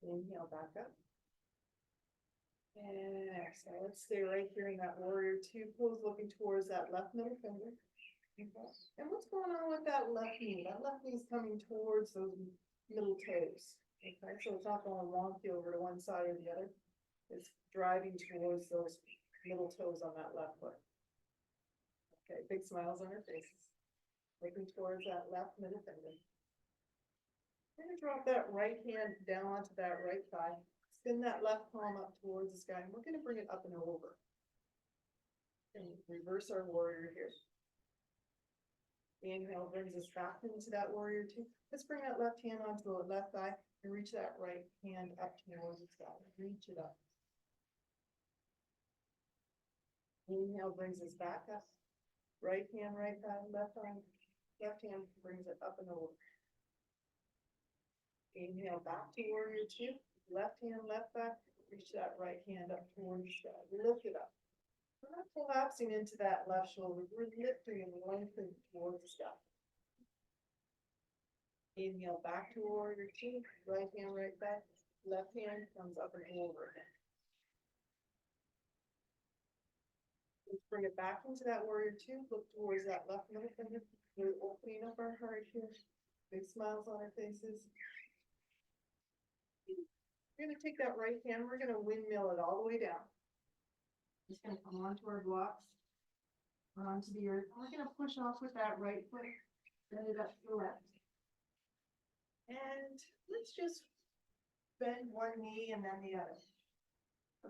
Inhale back up. And exhale. Let's stay right here in that warrior two pose, looking towards that left middle finger. Okay. And what's going on with that left knee? That left knee is coming towards those middle toes. Okay, so it's not going wonky over to one side or the other. It's driving towards those middle toes on that left foot. Okay, big smiles on our faces. Looking towards that left middle finger. We're gonna drop that right hand down onto that right thigh. Spin that left palm up towards the sky, and we're gonna bring it up and over. And reverse our warrior here. Inhale brings us back into that warrior two. Let's bring that left hand onto the left thigh and reach that right hand up towards the sky. Reach it up. Inhale brings us back up. Right hand, right thigh, left arm, left hand brings it up and over. Inhale back to warrior two. Left hand, left thigh, reach that right hand up towards the sky. Lift it up. We're not collapsing into that left shoulder. We're lifting and lengthening towards the sky. Inhale back to warrior two. Right hand, right thigh. Left hand comes up and over again. Let's bring it back into that warrior two. Look towards that left middle finger. We're opening up our heart here. Big smiles on our faces. We're gonna take that right hand. We're gonna windmill it all the way down. Just gonna come onto our blocks, onto the earth. We're gonna push off with that right foot, bend it up to the left. And let's just bend one knee and then the other.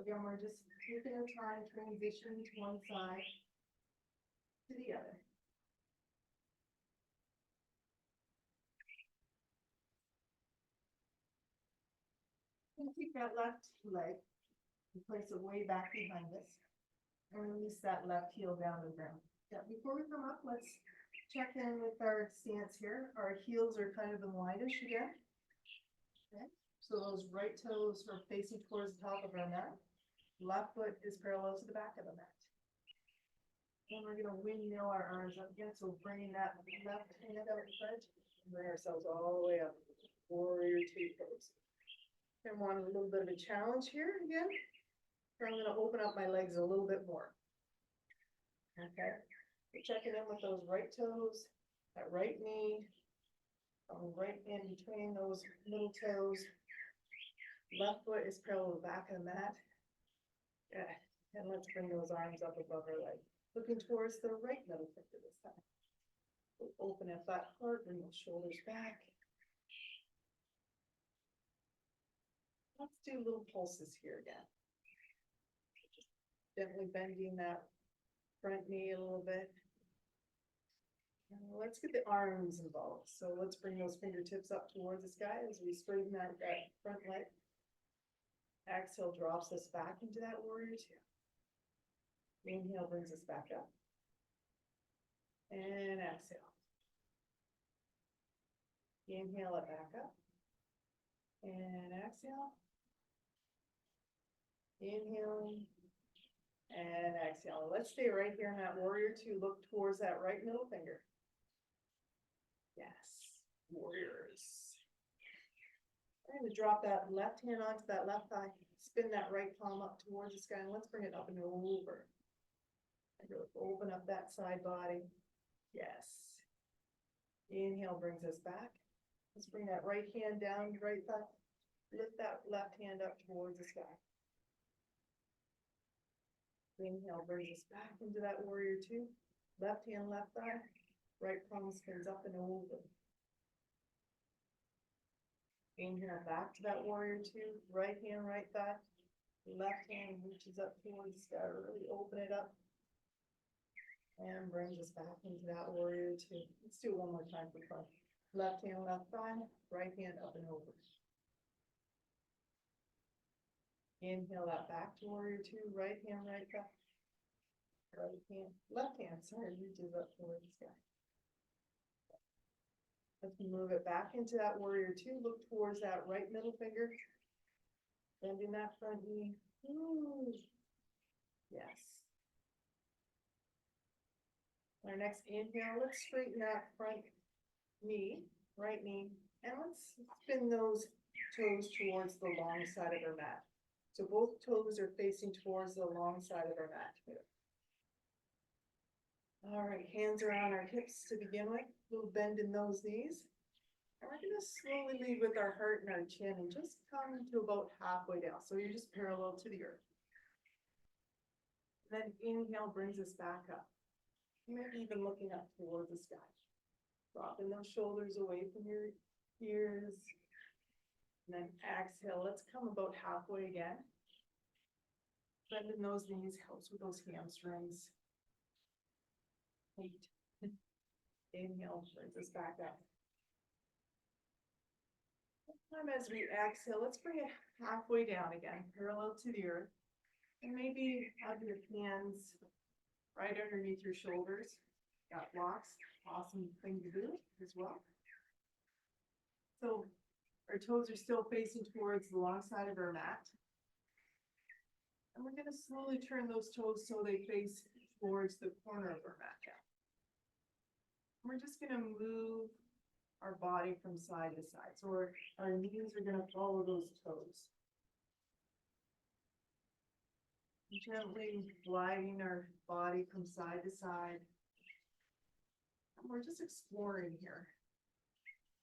Again, we're just taking our time, transition to one side to the other. And keep that left leg and place it way back behind us. And release that left heel down to the ground. Yeah, before we come up, let's check in with our stance here. Our heels are kind of in line-ish again. Okay, so those right toes are facing towards the top of our mat. Left foot is parallel to the back of the mat. And we're gonna windmill our arms up again, so bringing that left hand out in front, and bring ourselves all the way up. Warrior two pose. And want a little bit of a challenge here again. So I'm gonna open up my legs a little bit more. Okay, we're checking in with those right toes, that right knee, right in between those middle toes. Left foot is parallel to the back of the mat. Yeah, and let's bring those arms up above our leg. Looking towards the right middle finger this time. We'll open up that heart, bring those shoulders back. Let's do little pulses here again. Gently bending that front knee a little bit. And let's get the arms involved. So let's bring those fingertips up towards the sky as we straighten that front leg. Exhale drops us back into that warrior two. Inhale brings us back up. And exhale. Inhale it back up. And exhale. Inhale. And exhale. Let's stay right here in that warrior two. Look towards that right middle finger. Yes, warriors. I'm going to drop that left hand onto that left thigh. Spin that right palm up towards the sky. And let's bring it up and over. And really open up that side body. Yes. Inhale brings us back. Let's bring that right hand down, right thigh. Lift that left hand up towards the sky. Inhale brings us back into that warrior two. Left hand, left thigh. Right palm spins up and over. Inhale back to that warrior two. Right hand, right thigh. Left hand reaches up towards the sky. Really open it up. And brings us back into that warrior two. Let's do it one more time for fun. Left hand, left thigh. Right hand up and over. Inhale that back to warrior two. Right hand, right thigh. Right hand, left hand, sorry, reaches up towards the sky. Let's move it back into that warrior two. Look towards that right middle finger. Bending that front knee. Ooh. Yes. Our next inhale, let's straighten that front knee, right knee, and let's spin those toes towards the long side of our mat. So both toes are facing towards the long side of our mat here. All right, hands are on our hips to begin with, a little bend in those knees. And we're gonna slowly lead with our heart and our chin and just come to about halfway down. So you're just parallel to the earth. Then inhale brings us back up. Maybe even looking up towards the sky. Dropping those shoulders away from your ears. And then exhale, let's come about halfway again. Bending those knees helps with those hamstrings. 8. Inhale brings us back up. As we exhale, let's bring it halfway down again, parallel to the earth. And maybe have your hands right underneath your shoulders. Got blocks, awesome thing to do as well. So our toes are still facing towards the long side of our mat. And we're gonna slowly turn those toes so they face towards the corner of our mat now. We're just gonna move our body from side to side. So our knees are gonna follow those toes. Gently gliding our body from side to side. And we're just exploring here.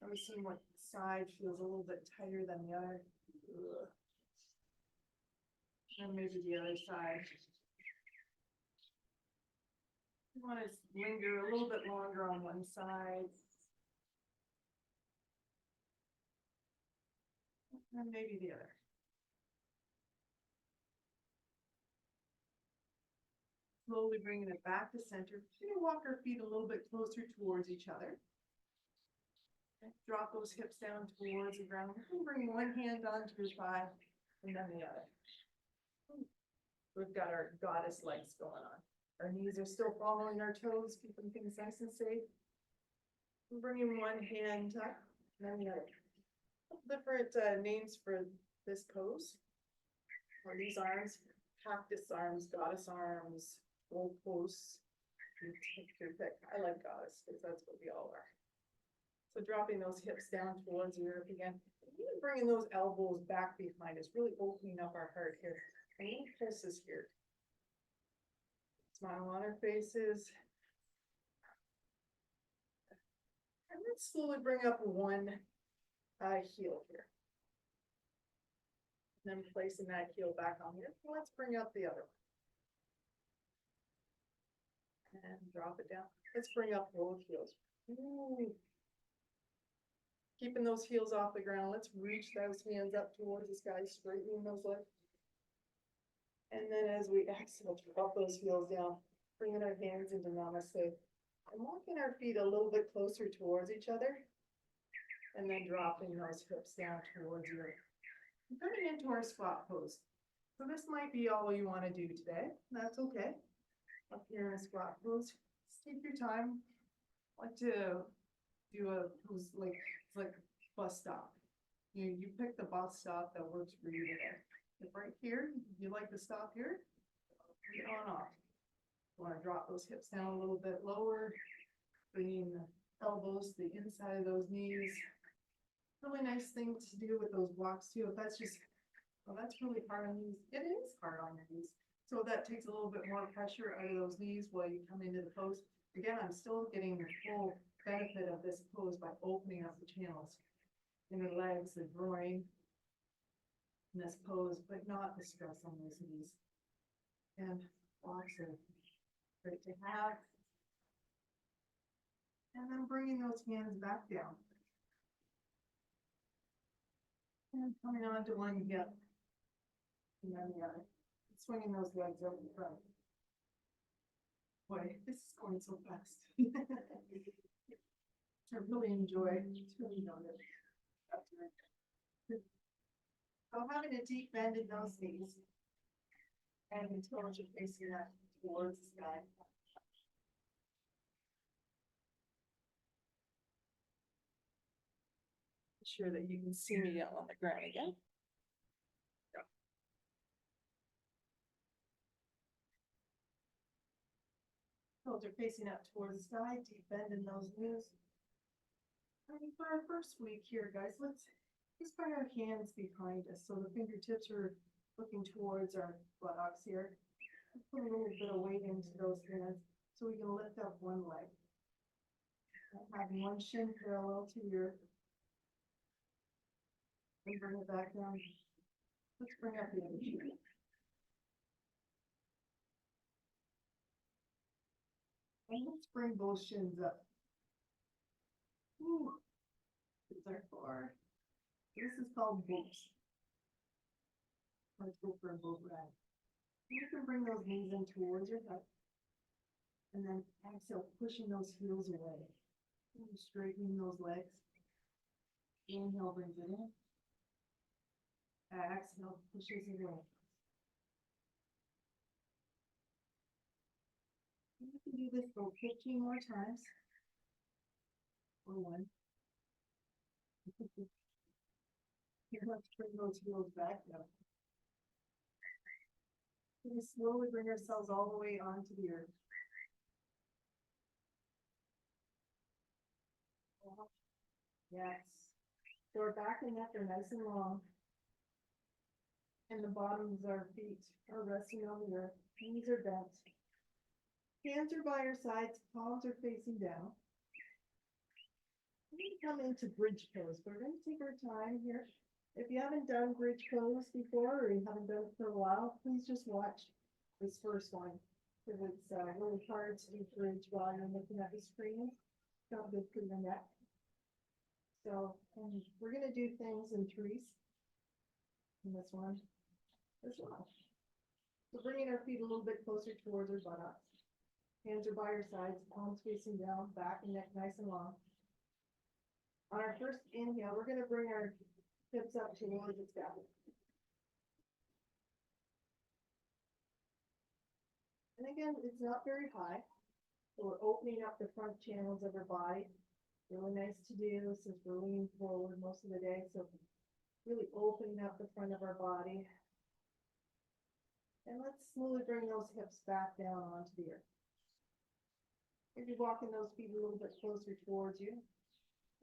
Are we seeing what side feels a little bit tighter than the other? Ugh. And maybe the other side. You want to linger a little bit longer on one side. And maybe the other. Slowly bringing it back to center. We're gonna walk our feet a little bit closer towards each other. Okay. Drop those hips down towards the ground. We're gonna bring one hand onto your thigh and then the other. We've got our goddess legs going on. Our knees are still following our toes, keeping things nice and safe. We're bringing one hand up and then the other. Different names for this pose. Or these arms, cactus arms, goddess arms, gold posts. You take your pick. I like goddess because that's what we all are. So dropping those hips down towards the earth again. Even bringing those elbows back behind us, really opening up our heart here. And little pulses here. Smile on our faces. And let's slowly bring up one heel here. And then placing that heel back on here. Let's bring up the other one. And drop it down. Let's bring up both heels. Ooh. Keeping those heels off the ground. Let's reach those hands up towards the sky, straightening those legs. And then as we exhale, drop those heels down, bringing our hands into namaste. And walking our feet a little bit closer towards each other. And then dropping those hips down towards you. Coming into our squat pose. So this might be all you want to do today. That's okay. Up here in a squat pose, just take your time. I like to do a pose like it's like a bus stop. You pick the bus stop that works for you today. If right here, you like to stop here, get on off. You want to drop those hips down a little bit lower, bringing the elbows to the inside of those knees. Really nice thing to do with those blocks too. If that's just, well, that's really hard on these. It is hard on your knees. So that takes a little bit more pressure out of those knees while you come into the pose. Again, I'm still getting the full benefit of this pose by opening up the channels in the legs, the groin, in this pose, but not the stress on those knees. And blocks are great to have. And then bringing those hands back down. And coming on to one hip. And then the other. Swinging those legs up in front. Boy, this is going so fast. I really enjoy it. So having a deep bend in those knees. And the toes are facing that towards the sky. Sure that you can see me down on the ground again. Toes are facing up towards the sky, deep bend in those knees. And for our first week here, guys, let's bring our hands behind us so the fingertips are looking towards our buttocks here. Put a little bit of weight into those hands so we can lift up one leg. Have one shin parallel to your, and bring it back down. Let's bring up the other shin. And let's bring both shins up. Ooh. These are core. This is called boots. Let's go for a boat ride. You can bring those knees in towards your hip. And then exhale, pushing those heels away. And straightening those legs. Inhale brings it in. Exhale pushes it away. You can do this for 15 more times. Or one. Here, let's bring those heels back up. We slowly bring ourselves all the way onto the earth. Yes. So our back and neck are nice and long. And the bottoms of our feet are resting on the earth. Knees are bent. Hands are by your sides, palms are facing down. We're going to come into bridge pose. We're going to take our time here. If you haven't done bridge pose before, or you haven't done it for a while, please just watch this first one. Because it's really hard to do bridge while you're looking at the screen. It's not good for your neck. So we're going to do things in threes. In this one as well. So bringing our feet a little bit closer towards our buttocks. Hands are by your sides, palms facing down, back and neck nice and long. On our first inhale, we're going to bring our hips up towards the sky. And again, it's not very high. So we're opening up the front channels of our body. Really nice to do since we're leaning forward most of the day. So really opening up the front of our body. And let's slowly bring those hips back down onto the earth. Maybe walking those feet a little bit closer towards you.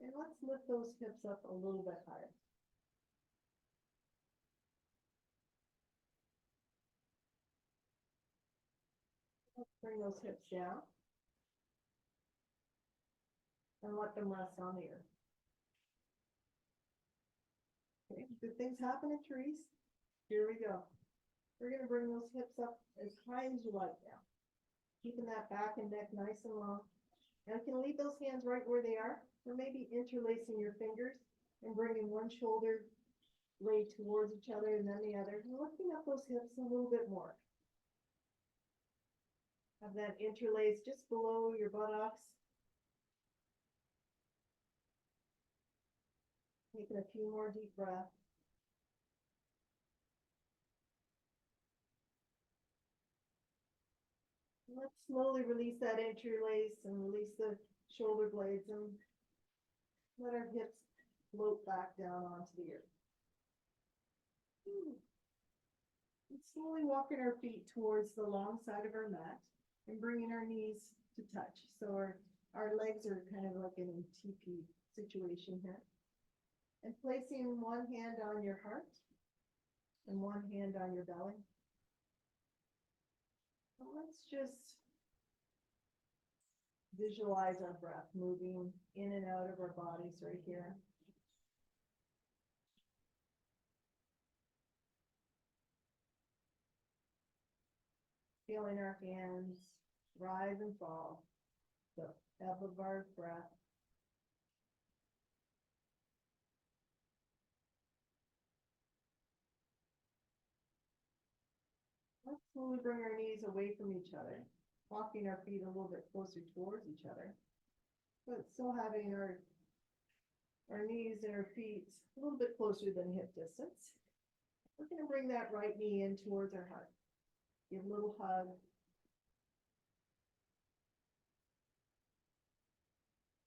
And let's lift those hips up a little bit higher. Let's bring those hips down. And let them rest on the earth. Okay, good things happen in trees. Here we go. We're going to bring those hips up as high as you like now. Keeping that back and neck nice and long. Now you can leave those hands right where they are, or maybe interlacing your fingers and bringing one shoulder blade towards each other and then the other. And lifting up those hips a little bit more. Have that interlace just below your buttocks. Taking a few more deep breaths. Let's slowly release that interlace and release the shoulder blades and let our hips float back down onto the earth. And slowly walking our feet towards the long side of our mat and bringing our knees to touch. So our legs are kind of like in a teepee situation here. And placing one hand on your heart and one hand on your belly. So let's just visualize our breath moving in and out of our bodies right here. Feeling our hands rise and fall, the ebb of our breath. Let's slowly bring our knees away from each other, walking our feet a little bit closer towards each other, but still having our knees and our feet a little bit closer than hip distance. We're going to bring that right knee in towards our heart. Give a little hug.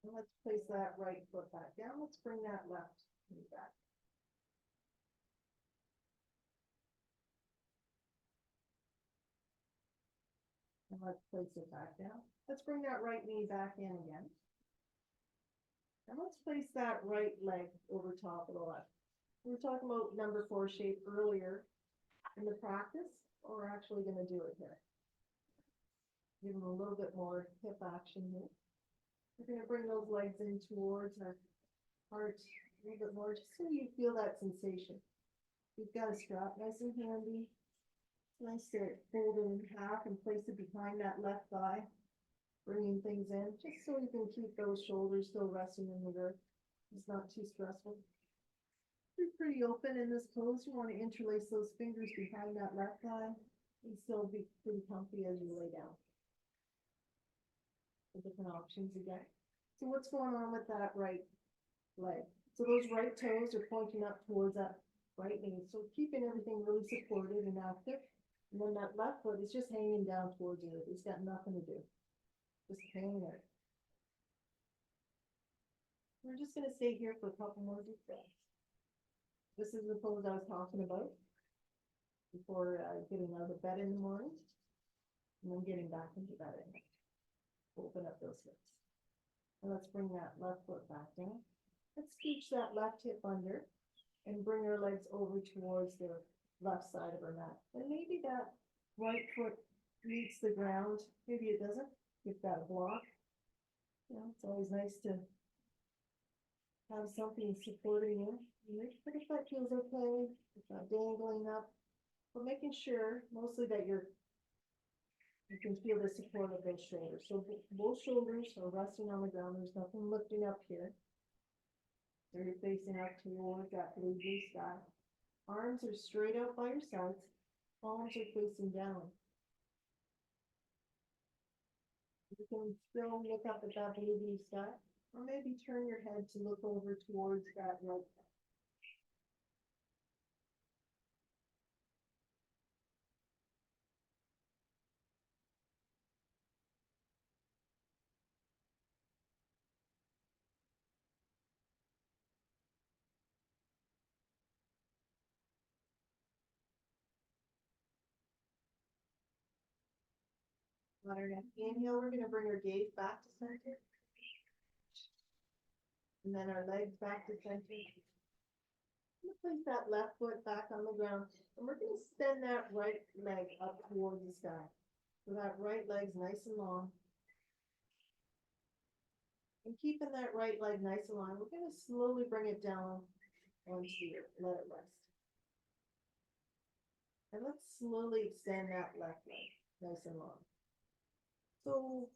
And let's place that right foot back down. Let's bring that left knee back. And let's place it back down. Let's bring that right knee back in again. And let's place that right leg over top of the left. We were talking about number 4 shape earlier in the practice, but we're actually gonna do it here. Give them a little bit more hip action here. We're gonna bring those legs in towards our heart a little bit more, just so you feel that sensation. You've got a strap nice and handy. It's nice to fold it in half and place it behind that left thigh, bringing things in, just so you can keep those shoulders still resting in the earth. It's not too stressful. You're pretty open in this pose. You want to interlace those fingers behind that left thigh and still be pretty comfy as you lay down. The different options again. So what's going on with that right leg? So those right toes are pointing up towards that right knee. So keeping everything really supported and active. And then that left foot is just hanging down towards you. It's got nothing to do. Just hanging there. We're just gonna stay here for a couple more deep breaths. This is the pose I was talking about before getting out of bed in the morning, and then getting back into bed at night. Open up those hips. And let's bring that left foot back down. Let's scooch that left hip under and bring our legs over towards the left side of our mat. And maybe that right foot meets the ground. Maybe it doesn't. Give that a block. You know, it's always nice to have something supporting you. But if that feels okay, it's not dangling up, but making sure mostly that you can feel the support of those shoulders. So both shoulders are resting on the ground. There's nothing lifting up here. So you're facing up towards that blue sky. Arms are straight out by your sides. Palms are facing down. You can still look up at that blue sky, or maybe turn your head to look over towards that right. On our next inhale, we're gonna bring our gaze back to center. And then our legs back to center. Place that left foot back on the ground, and we're gonna extend that right leg up towards the sky. So that right leg's nice and long. And keeping that right leg nice and long, we're gonna slowly bring it down onto you, let it rest. And let's slowly extend that left leg, nice and long. So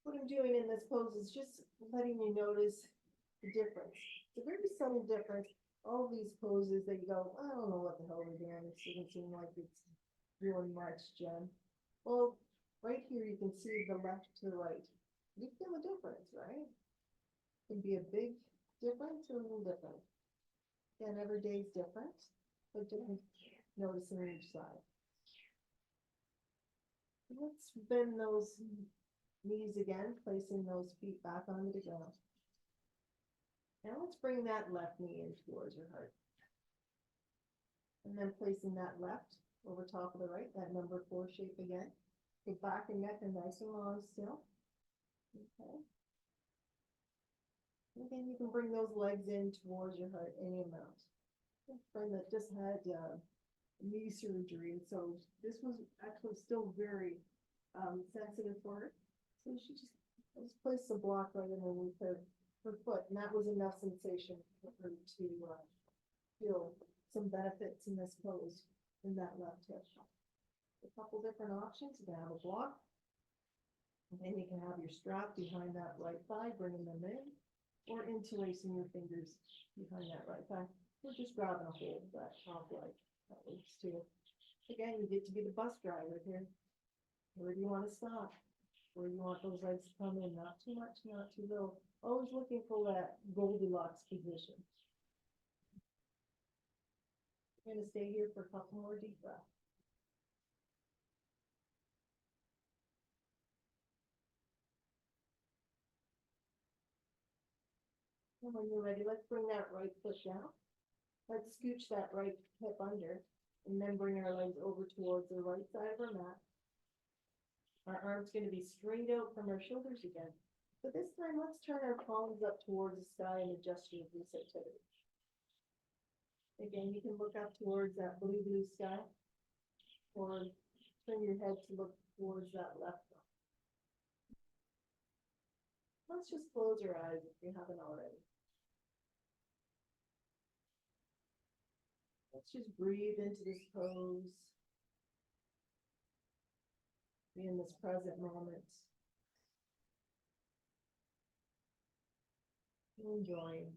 what I'm doing in this pose is just letting you notice the difference. It's a very subtle difference. All these poses that you go, I don't know what the hell we're doing. It doesn't seem like it's doing much, Jen. Well, right here you can see the left to the right. You feel the difference, right? It can be a big difference or a little different. Again, every day's different, but just noticing each side. Let's bend those knees again, placing those feet back onto the ground. Now let's bring that left knee in towards your heart. And then placing that left over top of the right, that number 4 shape again. Your back and neck are nice and long still. Okay. And then you can bring those legs in towards your heart any amount. A friend that just had knee surgery, and so this was actually still very sensitive for her. So she just placed a block right underneath her foot, and that was enough sensation for her to feel some benefits in this pose in that left hip. A couple different options. You can have a block, and then you can have your strap behind that right thigh, bringing them in, or interlacing your fingers behind that right thigh. We're just grabbing a hold of that top leg. That works too. Again, you get to be the bus driver here. Where do you want to stop? Where you want those legs to come in, not too much, not too little. Always looking for that Goldilocks position. I'm gonna stay here for a couple more deep breaths. And when you're ready, let's bring that right foot down. Let's scooch that right hip under, and then bring our legs over towards the right side of our mat. Our arm's gonna be straight out from our shoulders again. But this time, let's turn our palms up towards the sky and adjust your receptivity. Again, you can look up towards that blue sky, or turn your head to look towards that left one. Let's just close your eyes if you haven't already. Let's just breathe into this pose. Be in this present moment. Enjoying.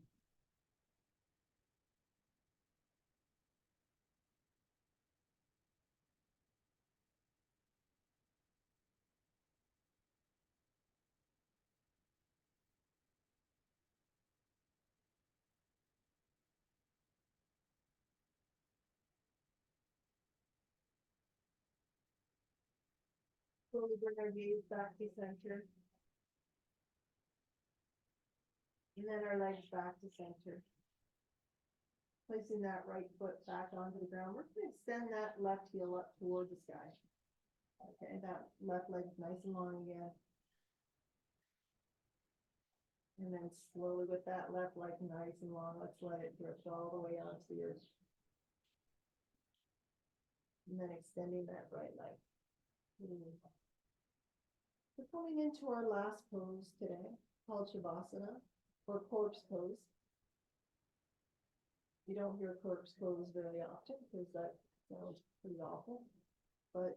Slowly bring our gaze back to center. And then our legs back to center. Placing that right foot back onto the ground. We're going to extend that left heel up toward the sky. Okay, that left leg nice and long again. And then slowly with that left leg nice and long, let's let it drift all the way onto the earth. And then extending that right leg. We're coming into our last pose today, called Shavasana, or corpse pose. You don't hear corpse pose very often because that sounds pretty awful. But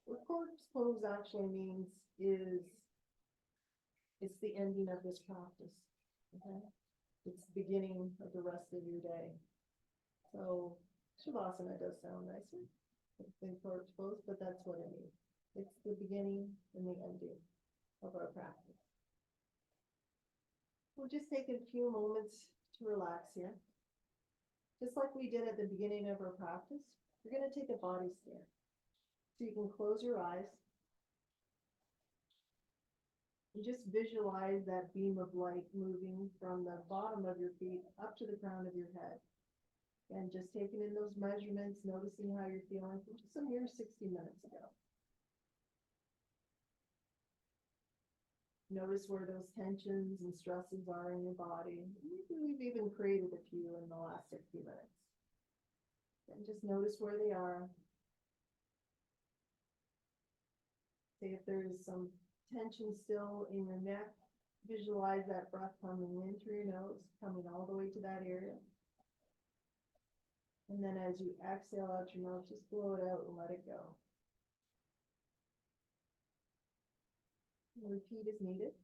what corpse pose actually means is it's the ending of this practice. Okay? It's the beginning of the rest of your day. So Shavasana does sound nicer than corpse pose, but that's what it means. It's the beginning and the ending of our practice. We'll just take a few moments to relax here. Just like we did at the beginning of our practice, we're going to take a body scan. So you can close your eyes and just visualize that beam of light moving from the bottom of your feet up to the crown of your head. And just taking in those measurements, noticing how you're feeling from just a mere 60 minutes ago. Notice where those tensions and stresses are in your body. Maybe we've even created a few in the last 60 minutes. And just notice where they are. See if there's some tension still in your neck. Visualize that breath coming in through your nose, coming all the way to that area. And then as you exhale out your mouth, just blow it out and let it go. Repeat as needed.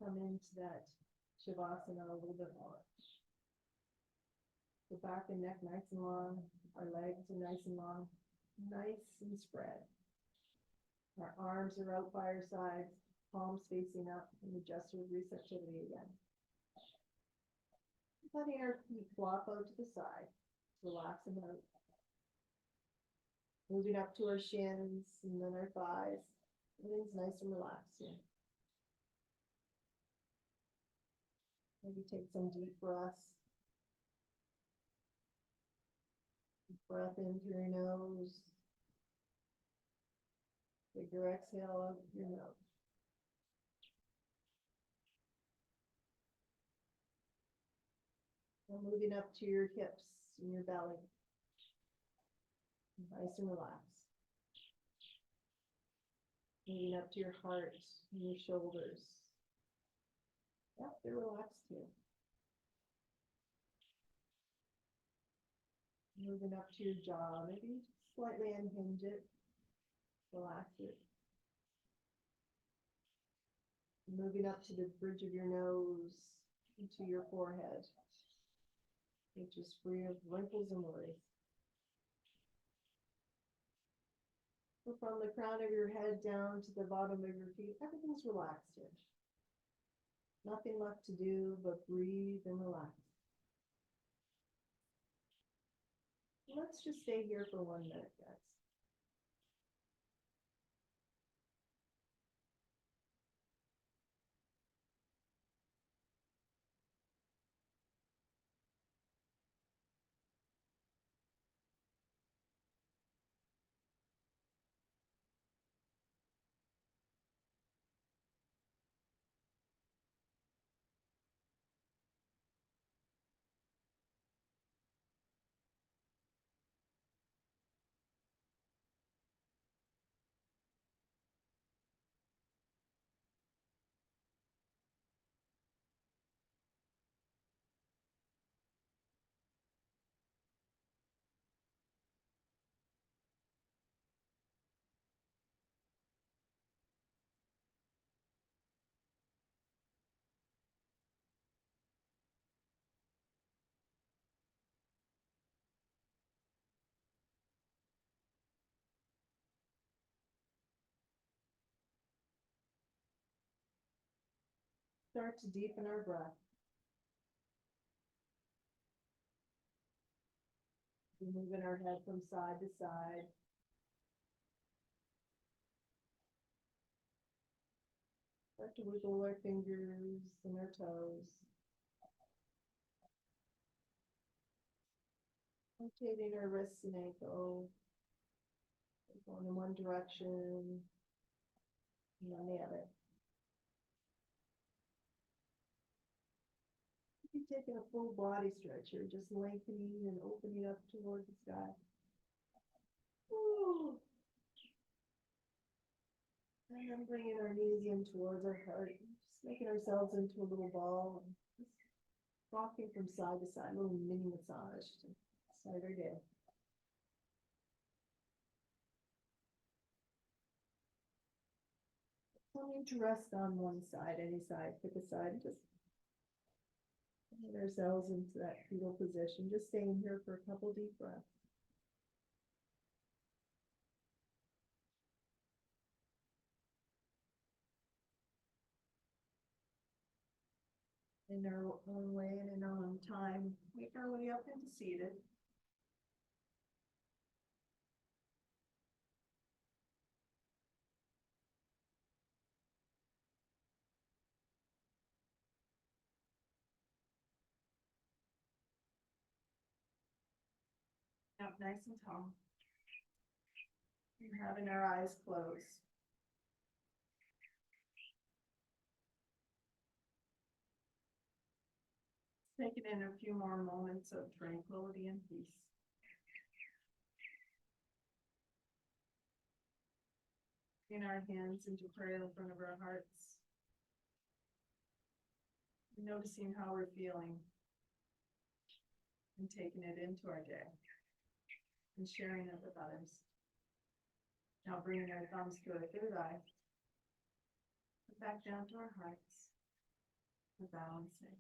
Come into that Shavasana a little bit more. The back and neck nice and long. Our legs are nice and long. Nice and spread. Our arms are out by our sides. Palms facing up and adjust with receptivity again. Letting our feet flop out to the side. Relax them out. Moving up to our shins and then our thighs. Everything's nice and relaxed here. Maybe take some deep breaths. Breath in through your nose. Take your exhale out your nose. And moving up to your hips and your belly. Nice and relaxed. Moving up to your heart and your shoulders. Yep, they're relaxed here. Moving up to your jaw, maybe slightly unhinge it. Relax it. Moving up to the bridge of your nose into your forehead, which is free of wrinkles and worries. So from the crown of your head down to the bottom of your feet, everything's relaxed here. Nothing left to do but breathe and relax. Let's just stay here for 1 minute, guys. start to deepen our breath. We're moving our head from side to side. Start to wiggle our fingers and our toes. Rotating our wrists and ankles. Going in one direction and then the other. You're taking a full body stretch here, just lengthening and opening up toward the sky. Woo. And then bringing our knees in towards our heart, just making ourselves into a little ball, and just rocking from side to side, a little mini massage to start our day. Coming to rest on one side, any side, pick a side, just putting ourselves into that fetal position, just staying here for a couple deep breaths. In our own way and in our own time, make our way up into seated. Up nice and tall. And having our eyes closed. Taking in a few more moments of tranquility and peace. In our hands into prayer in front of our hearts. Noticing how we're feeling. And taking it into our day. And sharing it with others. Now bringing our thumbs to our third eye. Back down to our hearts. For balancing.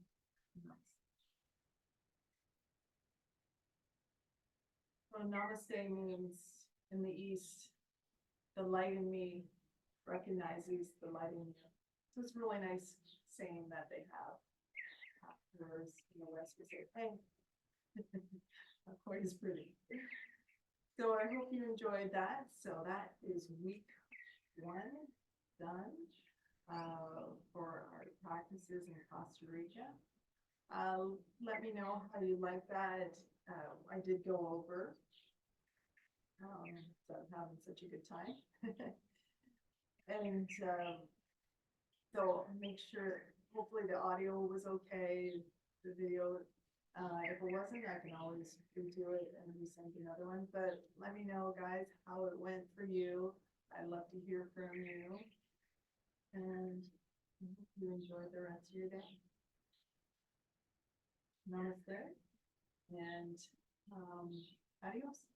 Well, namaste means in the East, the light in me recognizes the light in you. So it's really nice saying that they have. Afterwards, in the West, we say, hey, not quite as pretty. So I hope you enjoyed that. So that is week 1 done for our practices in Costa Rica. Let me know how you like that. I did go over. So I'm having such a good time. And so make sure, hopefully the audio was okay, the video. If it wasn't, I can always redo it and resend another one. But let me know, guys, how it went for you. I'd love to hear from you. And I hope you enjoy the rest of your day. Namaste. And adios.